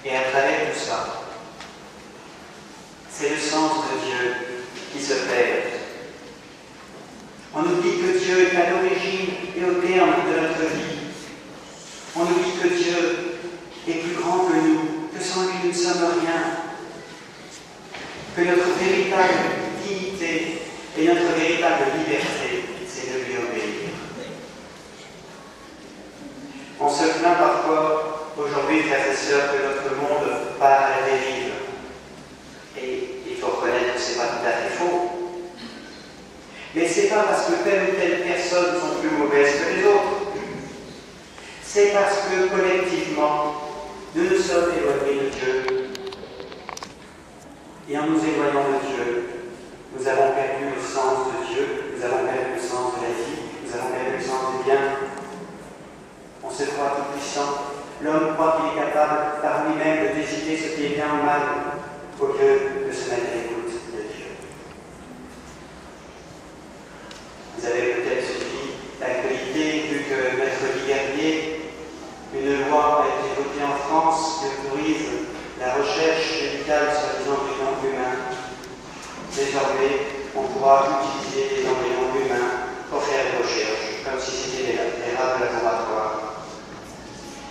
Et à travers tout ça, c'est le sens de Dieu qui se perd. On oublie que Dieu est à l'origine et au terme de notre vie. On oublie que Dieu est plus grand que nous, que sans lui nous ne sommes rien. Que notre véritable dignité et notre véritable liberté, c'est de lui obéir. On se plaint parfois aujourd'hui, frères et sœurs, que notre monde part à la dérive. Et il faut reconnaître que ce n'est pas tout à fait faux. Mais ce n'est pas parce que telle ou telle personne sont plus mauvaises que les autres. C'est parce que collectivement, nous nous sommes éloignés de Dieu. Et en nous éloignant de Dieu, nous avons perdu le sens de Dieu, nous avons perdu le sens de la vie, nous avons perdu le sens du bien. On se croit tout puissant. L'homme croit qu'il est capable par lui-même de décider ce qui est bien ou mal, au lieu de se mettre à l'écoute de Dieu. Vous avez peut-être suivi l'actualité, vu que mercredi dernier, une loi a été votée en France qui autorise la recherche médicale soi-disant d'embryons humains. Désormais, on pourra utiliser les embryons humains pour faire des recherches, comme si c'était des rats de laboratoire.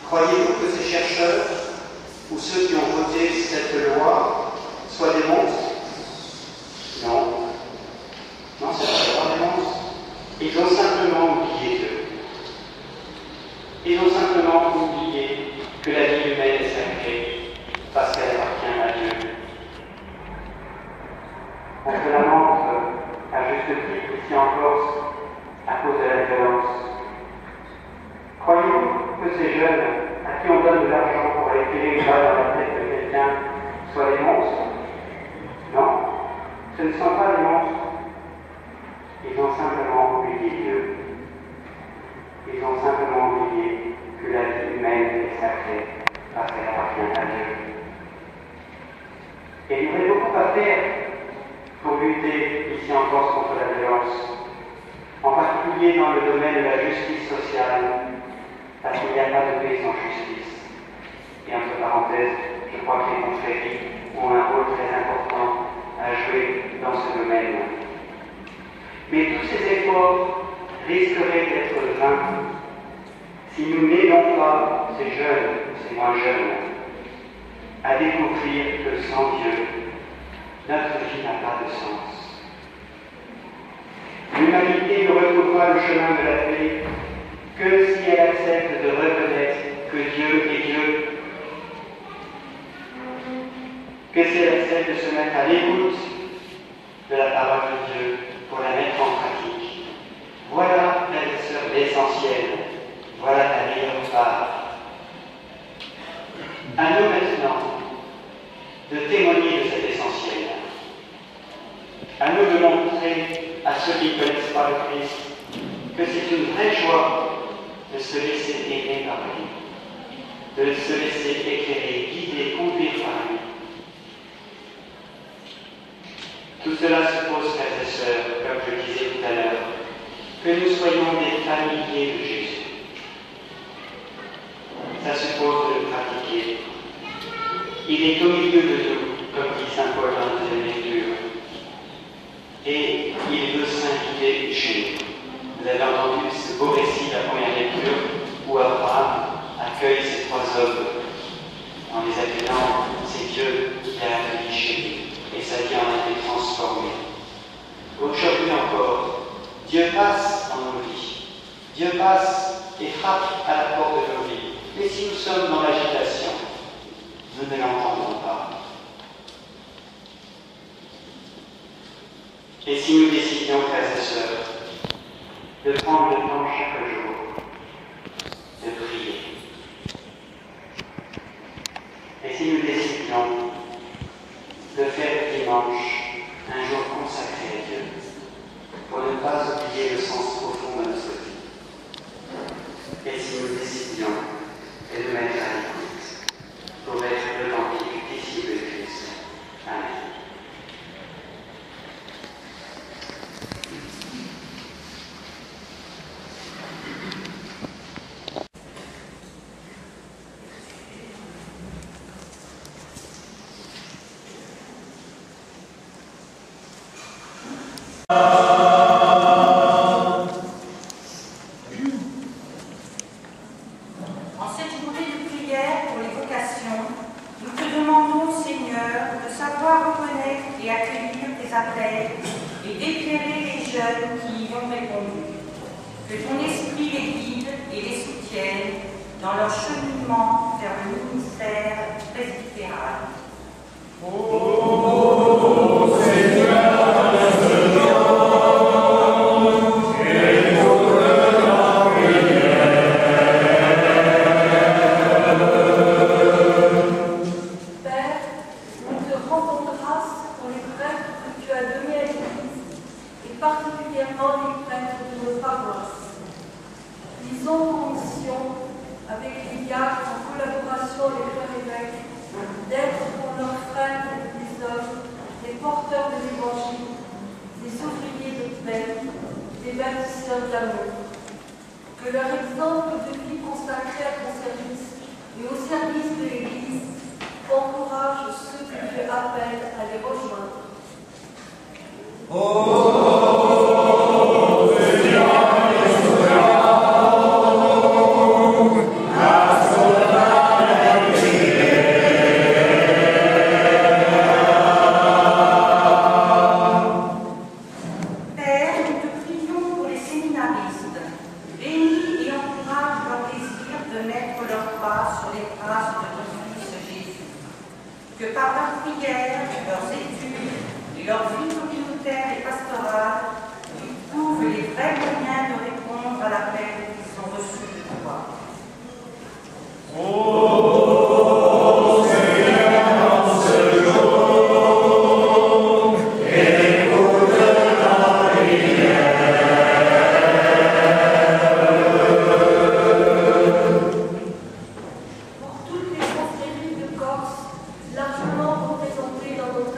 Croyez-vous que ces chercheurs, ou ceux qui ont voté cette loi, soient des monstres? Non. Non, ce ne sont pas des monstres. Ils ont simplement oublié Dieu. Ils ont simplement oublié que la vie humaine est sacrée, parce qu'elle appartient à Dieu. On se lamente, à juste titre, ici en Corse, à cause de la violence. Croyez-vous que ces jeunes à qui on donne de l'argent pour aller tirer une balle dans la tête de quelqu'un soient des monstres? Non, ce ne sont pas des monstres. Ils ont simplement oublié Dieu. Ils ont simplement oublié que la vie humaine est sacrée parce qu'elle appartient à Dieu. Et il y aurait beaucoup à faire pour lutter ici en Corse contre la violence, en particulier dans le domaine de la justice sociale, parce qu'il n'y a pas de paix sans justice. Et entre parenthèses, je crois que les confréries ont un rôle très important à jouer dans ce domaine. Mais tous ces efforts risqueraient d'être vains si nous n'aidons pas ces jeunes, ces moins jeunes, à découvrir que sans Dieu, notre vie n'a pas de sens. L'humanité ne retrouvera le chemin de la paix que si elle accepte de reconnaître que Dieu est Dieu, que si elle accepte de se mettre à l'écoute de la parole de Dieu pour la mettre en pratique. Voilà, frères et sœurs, l'essentiel. Voilà la meilleure part. À nous maintenant de témoigner de cet essentiel. À nous de montrer à ceux qui ne connaissent pas le Christ que c'est une vraie joie de se laisser aimer par lui, de se laisser éclairer, guider, conduire par lui. Tout cela suppose, frères et sœurs, comme je le disais tout à l'heure, que nous soyons des familiers de Jésus. Ça suppose de le pratiquer. Il est au milieu de nous, comme dit saint Paul dans la deuxième lecture. Et il veut s'inviter chez nous. Vous avez entendu ce beau récit de la première lecture où Abraham accueille ces trois hommes en les accueillant. C'est Dieu qui a accueilli chez lui et sa vie en a été transformée. Aujourd'hui encore, Dieu passe dans nos vies. Dieu passe et frappe à la porte de nos vies. Et si nous sommes dans l'agitation, nous ne l'entendons pas. Et si nous décidions, frères et sœurs, de prendre le temps chaque jour de prier, et si nous décidions de faire dimanche un jour consacré à Dieu, pour ne pas oublier le sens profond de notre vie, et si nous décidions de nous mettre à l'écoute pour être authentiques disciples de Christ. Amen. largement représentées dans notre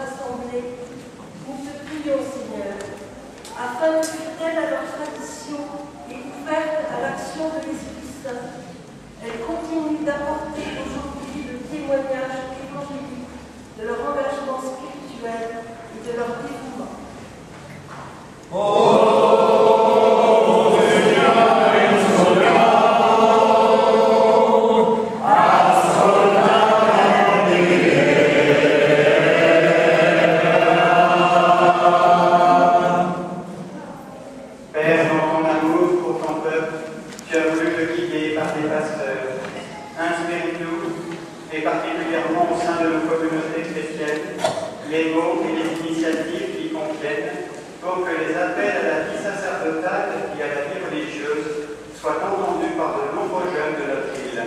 et particulièrement au sein de nos communautés chrétiennes, les mots et les initiatives qui contiennent pour que les appels à la vie sacerdotale et à la vie religieuse soient entendus par de nombreux jeunes de notre île.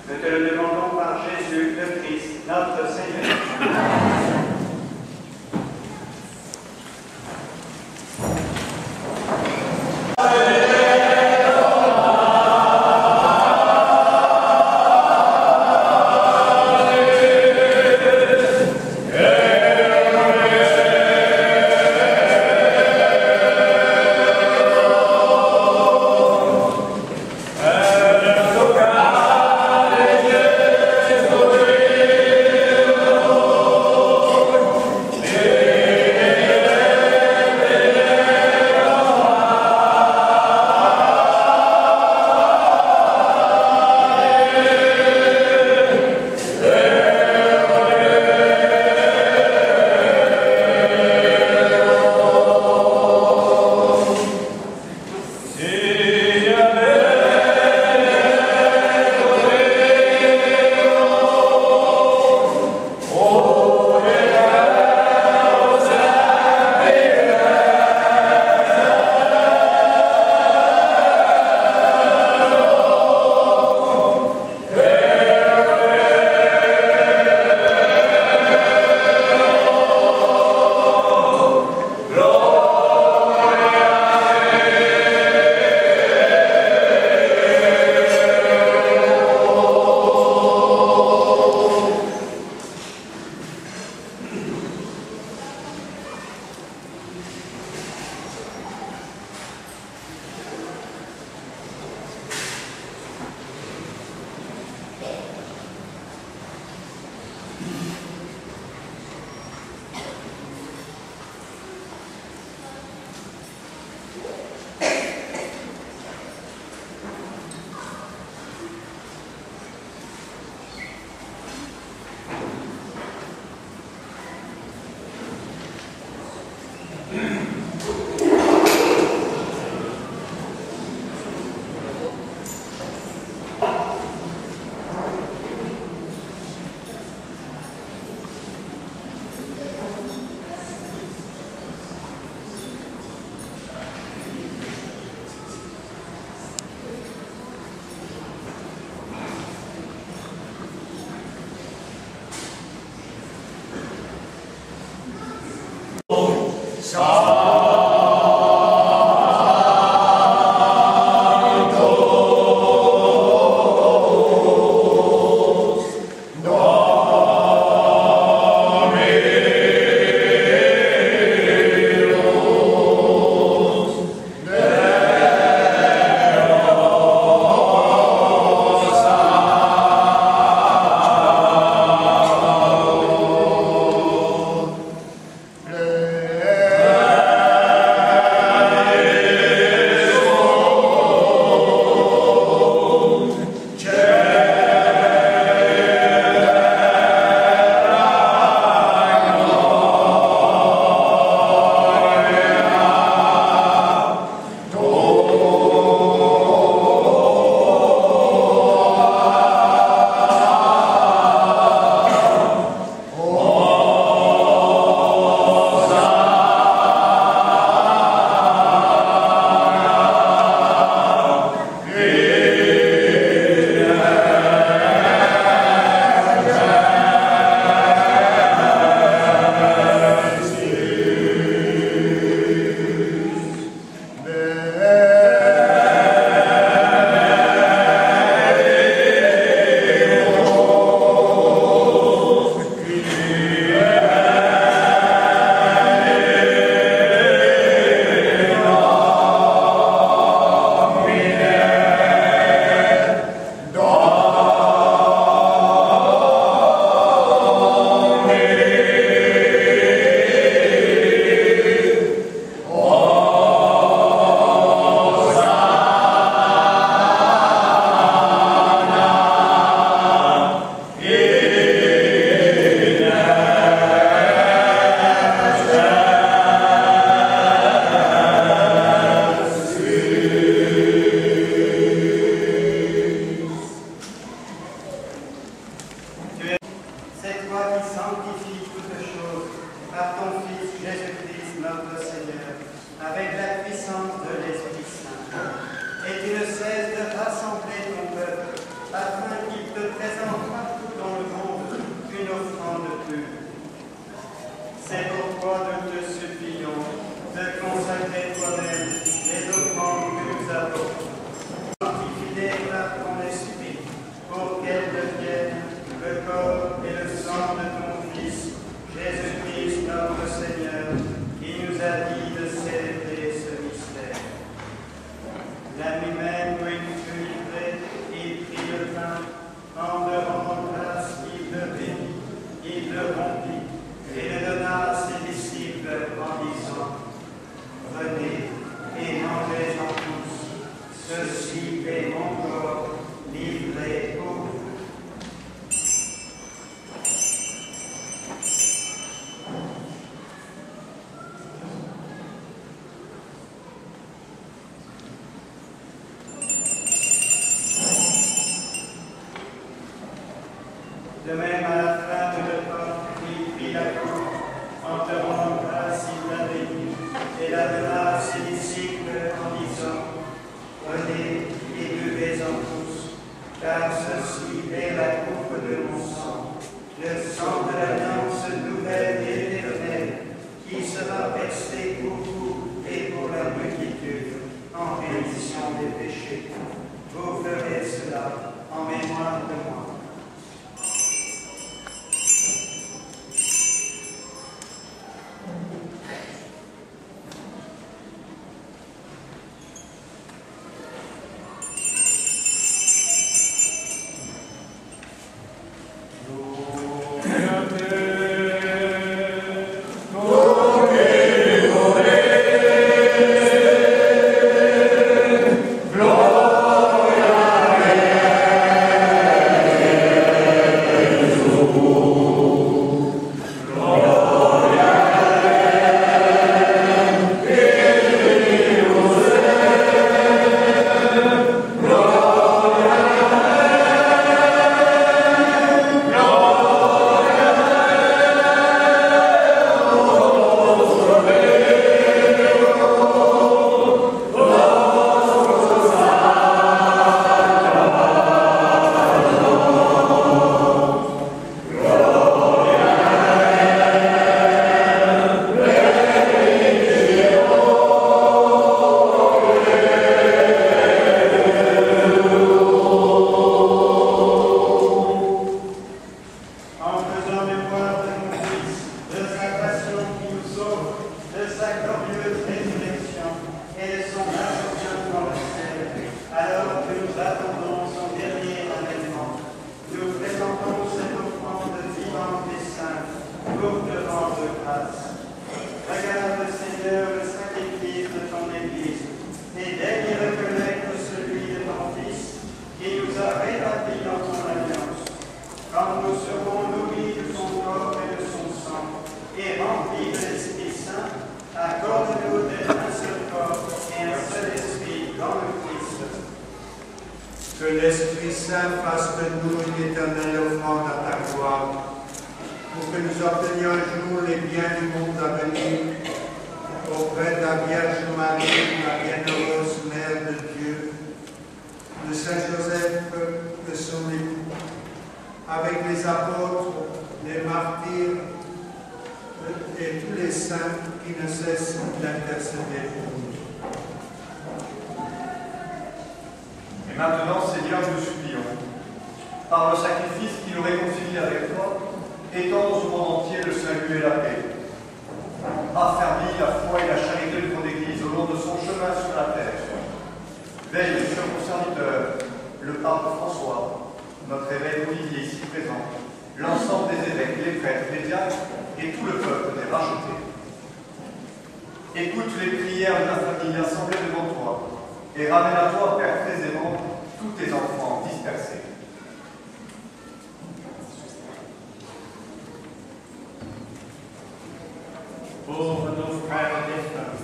Nous te le demandons par Jésus le Christ, notre Seigneur. même à la fin de repas, il prit la coupe, en te rendant grâce, il la bénit, et la donna à ses disciples en disant, prenez et buvez-en tous, car ceci est la coupe de mon sang, le sang de l'alliance nouvelle et éternelle, qui sera versé pour vous et pour la multitude, en rémission des péchés. Vous ferez cela en mémoire de moi. Que l'Esprit Saint fasse de nous une éternelle offrande à ta gloire, pour que nous obtenions un jour les biens du monde à venir, auprès de la Vierge Marie, la bienheureuse Mère de Dieu, de Saint Joseph, de son époux, avec les apôtres, les martyrs et tous les saints qui ne cessent d'intercéder pour nous. Et maintenant, Seigneur, nous supplions, par le sacrifice qui nous réconcilie avec toi, étends au monde entier le salut et la paix. Affermis la foi et la charité de ton Église au long de son chemin sur la terre. Veille sur ton serviteur, le pape François, notre évêque Olivier ici présent, l'ensemble des évêques, les prêtres, les diacres et tout le peuple des rachetés. Écoute les prières de ta famille assemblée devant toi, et ramène à toi, Père très aimant, tous tes enfants dispersés. Pour nos frères défunts,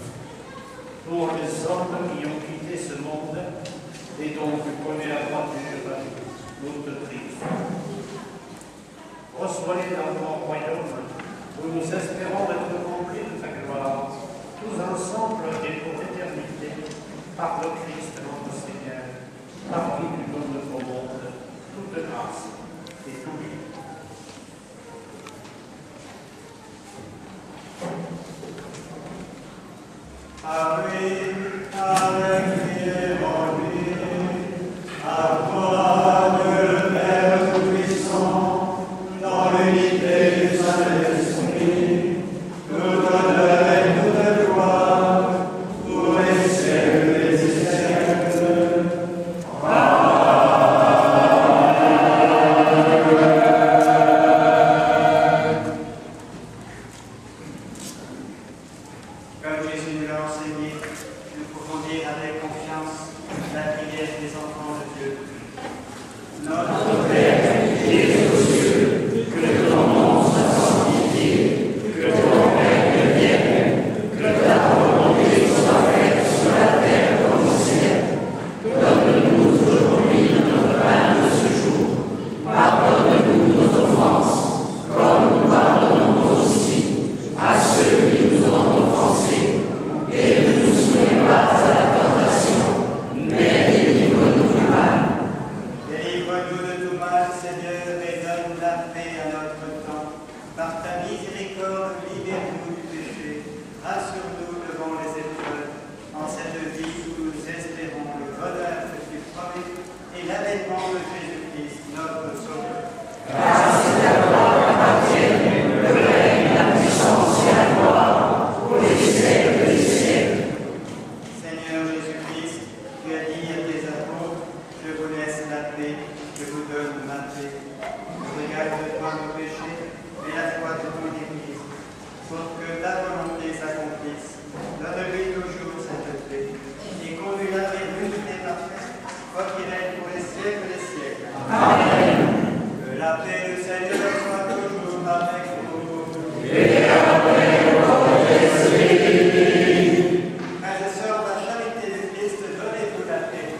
pour les hommes qui ont quitté ce monde et dont tu connais la droiture, nous te prions. Reçois-les dans ton royaume, où nous espérons être remplis de ta gloire, tous ensemble et pour l'éternité, par le Christ notre Seigneur, par qui tu donnes au monde toute grâce et tout bien. Ave, Ave, à toi, Dieu le Père Tout-Puissant, dans l'unité du Saint-Esprit, toute honneur et toute gloire, pour les siècles des siècles. Comme Jésus nous l'a enseigné, nous pouvons dire avec confiance la prière des enfants de Dieu. Notre Père qui es aux cieux, que ton nom miséricorde, libère-nous du péché, rassure-nous devant les épreuves, en cette vie où nous espérons le bonheur que tu promets et l'avènement de Jésus-Christ, notre Sauveur. Grâce et la gloire appartiennent, le règne, la puissance et la gloire, pour les siècles des siècles. Seigneur Jésus-Christ, tu as dit à tes apôtres, je vous laisse la paix, je vous donne ma paix. Ne regarde pas nos péchés, mais la foi de ton Église, pour que ta volonté s'accomplisse. Donne-lui toujours cette paix, et conduis-la vers l'unité parfaite, toi qui règnes pour les siècles des siècles. Amen. Que la paix du Seigneur soit toujours avec vous. Et avec votre esprit. Frères et sœurs, la charité du Christ, donnez-vous la paix.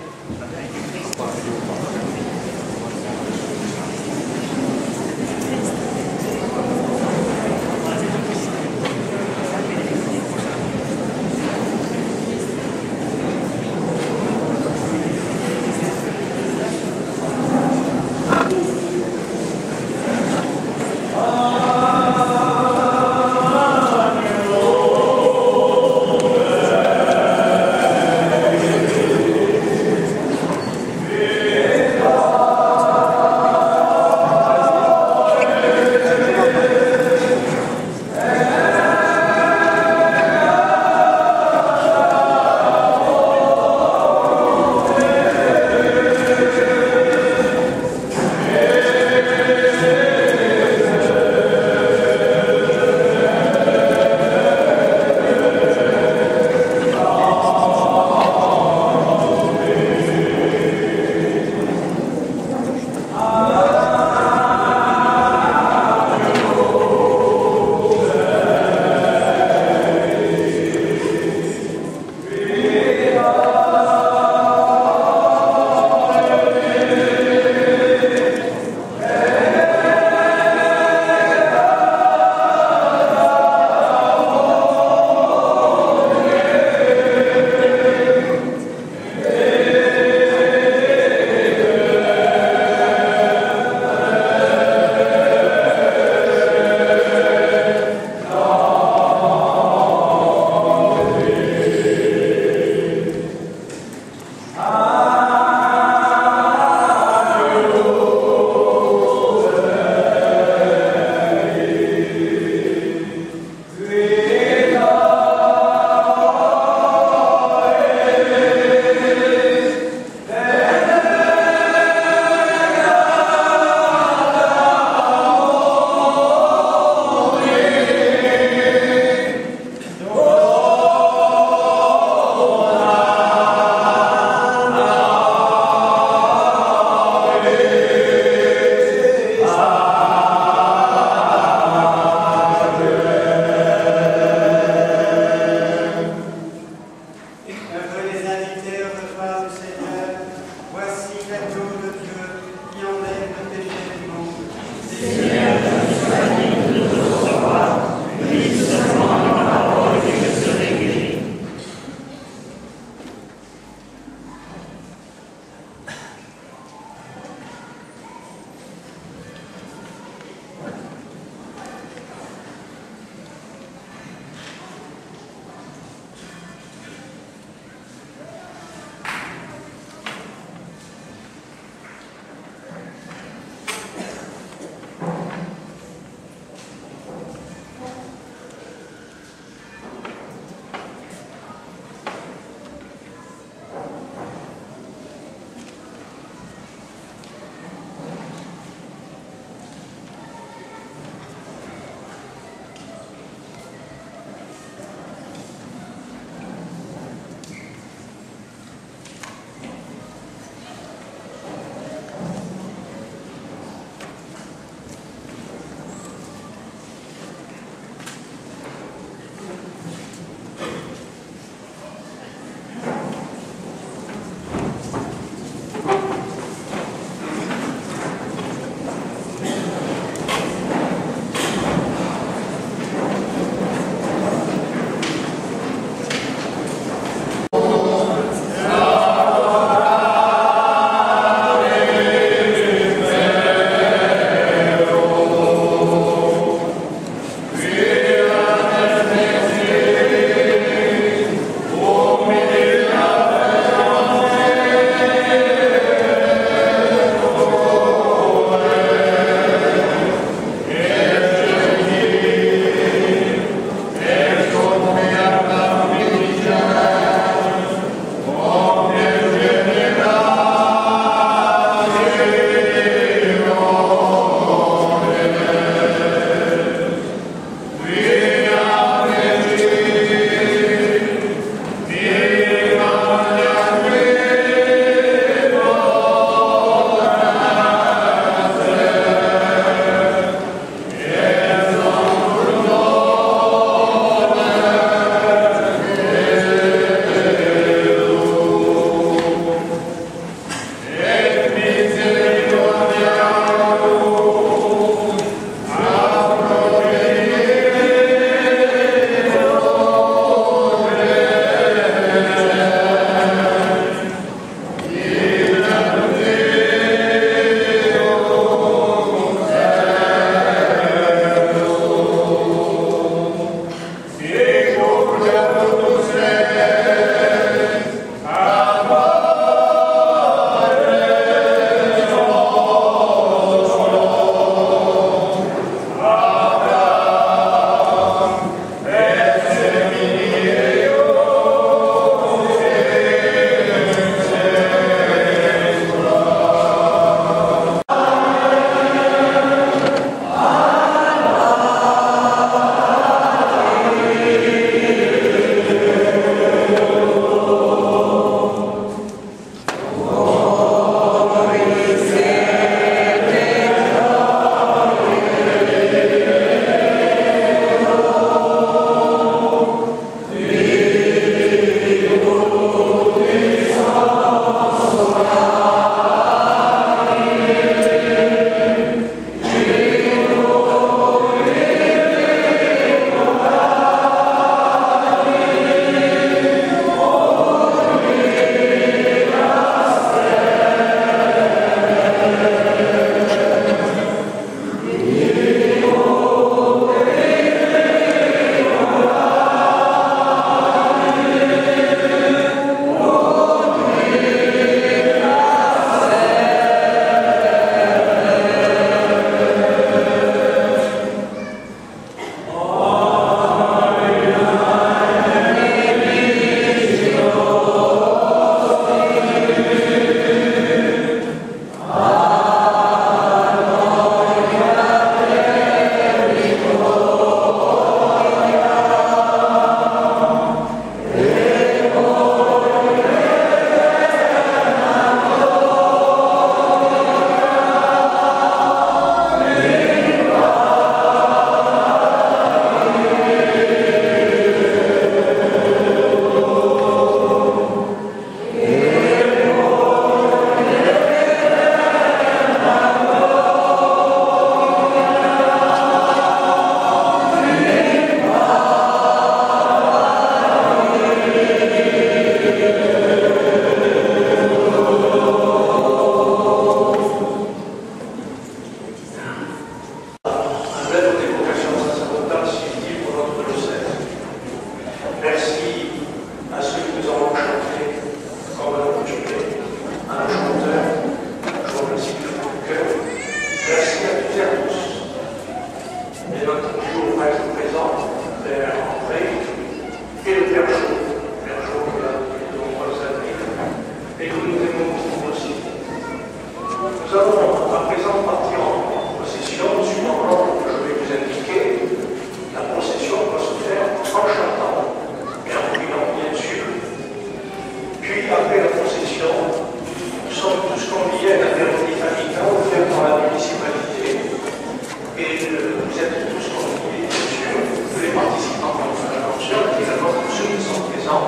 vous êtes tous conviés, bien sûr, que les participants de la convention, également ceux qui sont présents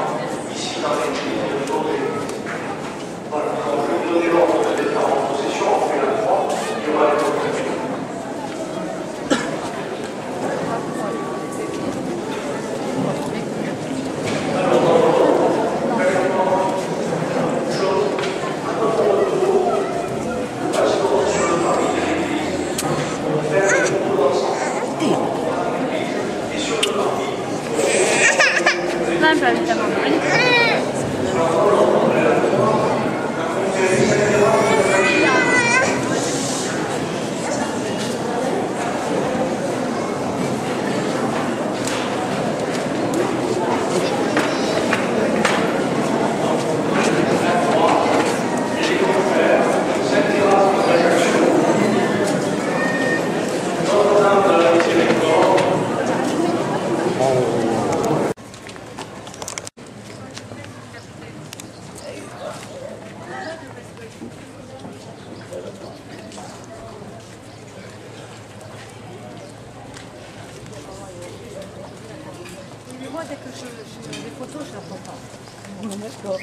ici dans l'église de Beauvais. Voilà, donc je vais vous donner l'ordre de départ en possession, on fait la croix, il y aura les votations. Dès que je les photos, je ne la prends pas. D'accord.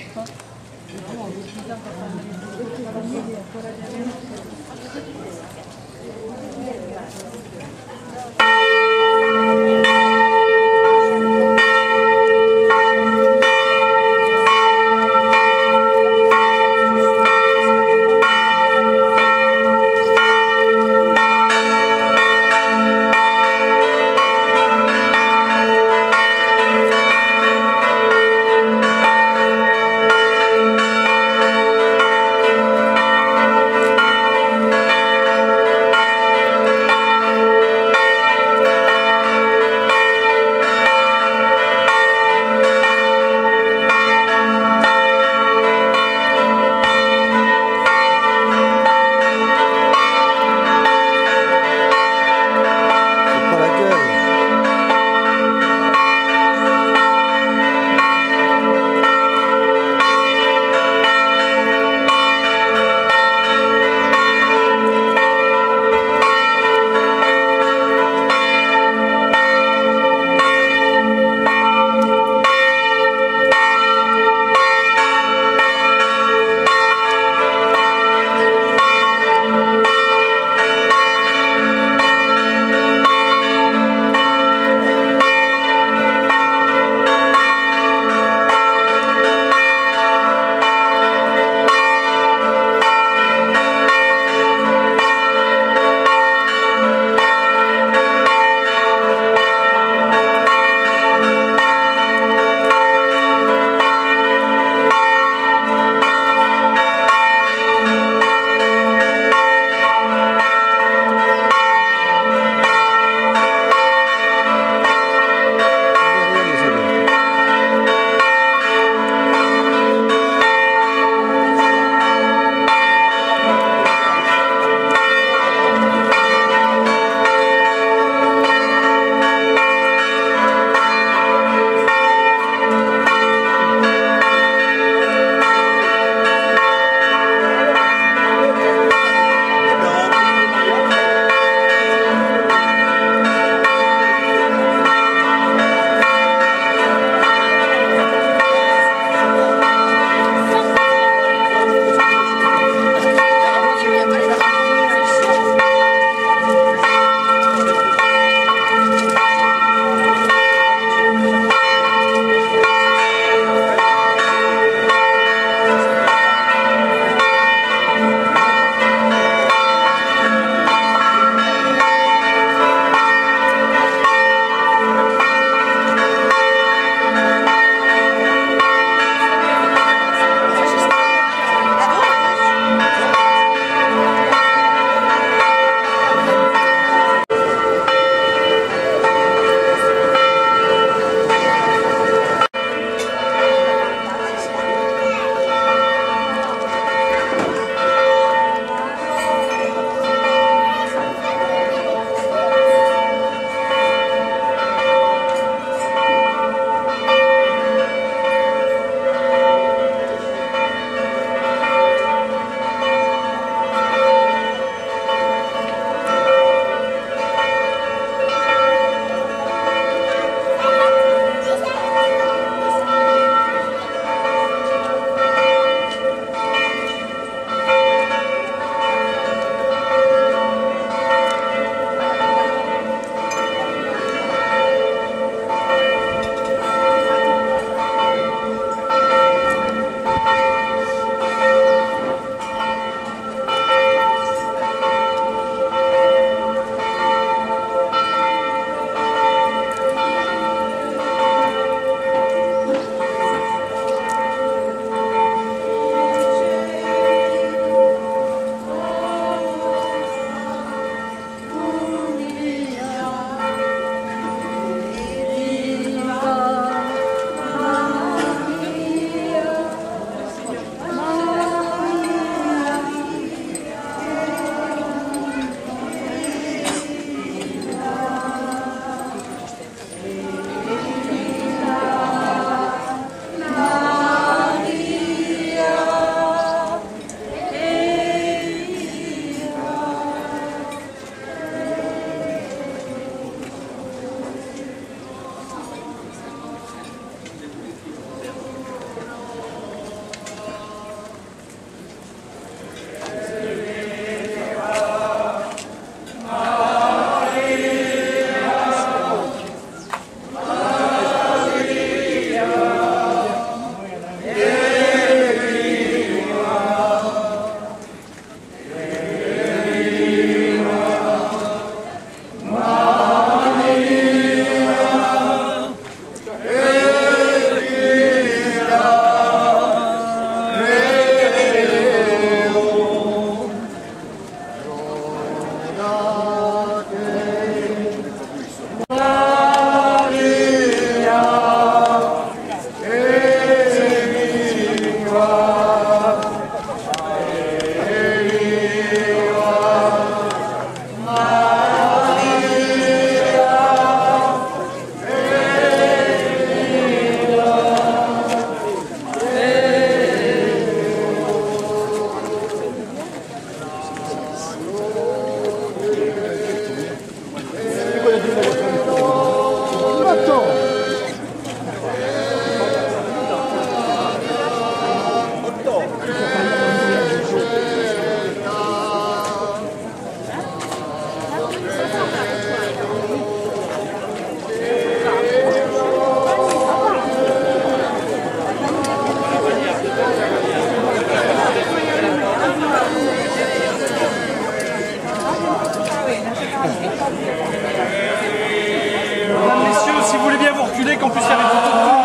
Messieurs, si vous voulez bien vous reculer, qu'on puisse faire une photo de tout le monde.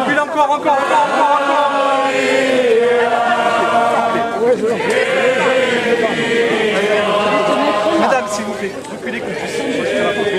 Recule encore. Madame, s'il vous plaît, reculez qu'on puisse faire la photo.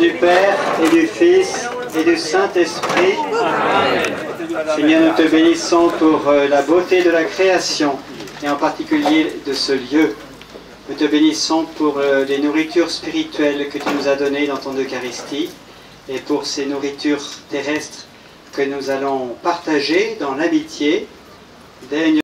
Du Père et du Fils et du Saint-Esprit. Seigneur, nous te bénissons pour la beauté de la création et en particulier de ce lieu. Nous te bénissons pour les nourritures spirituelles que tu nous as données dans ton Eucharistie et pour ces nourritures terrestres que nous allons partager dans l'amitié. Daigne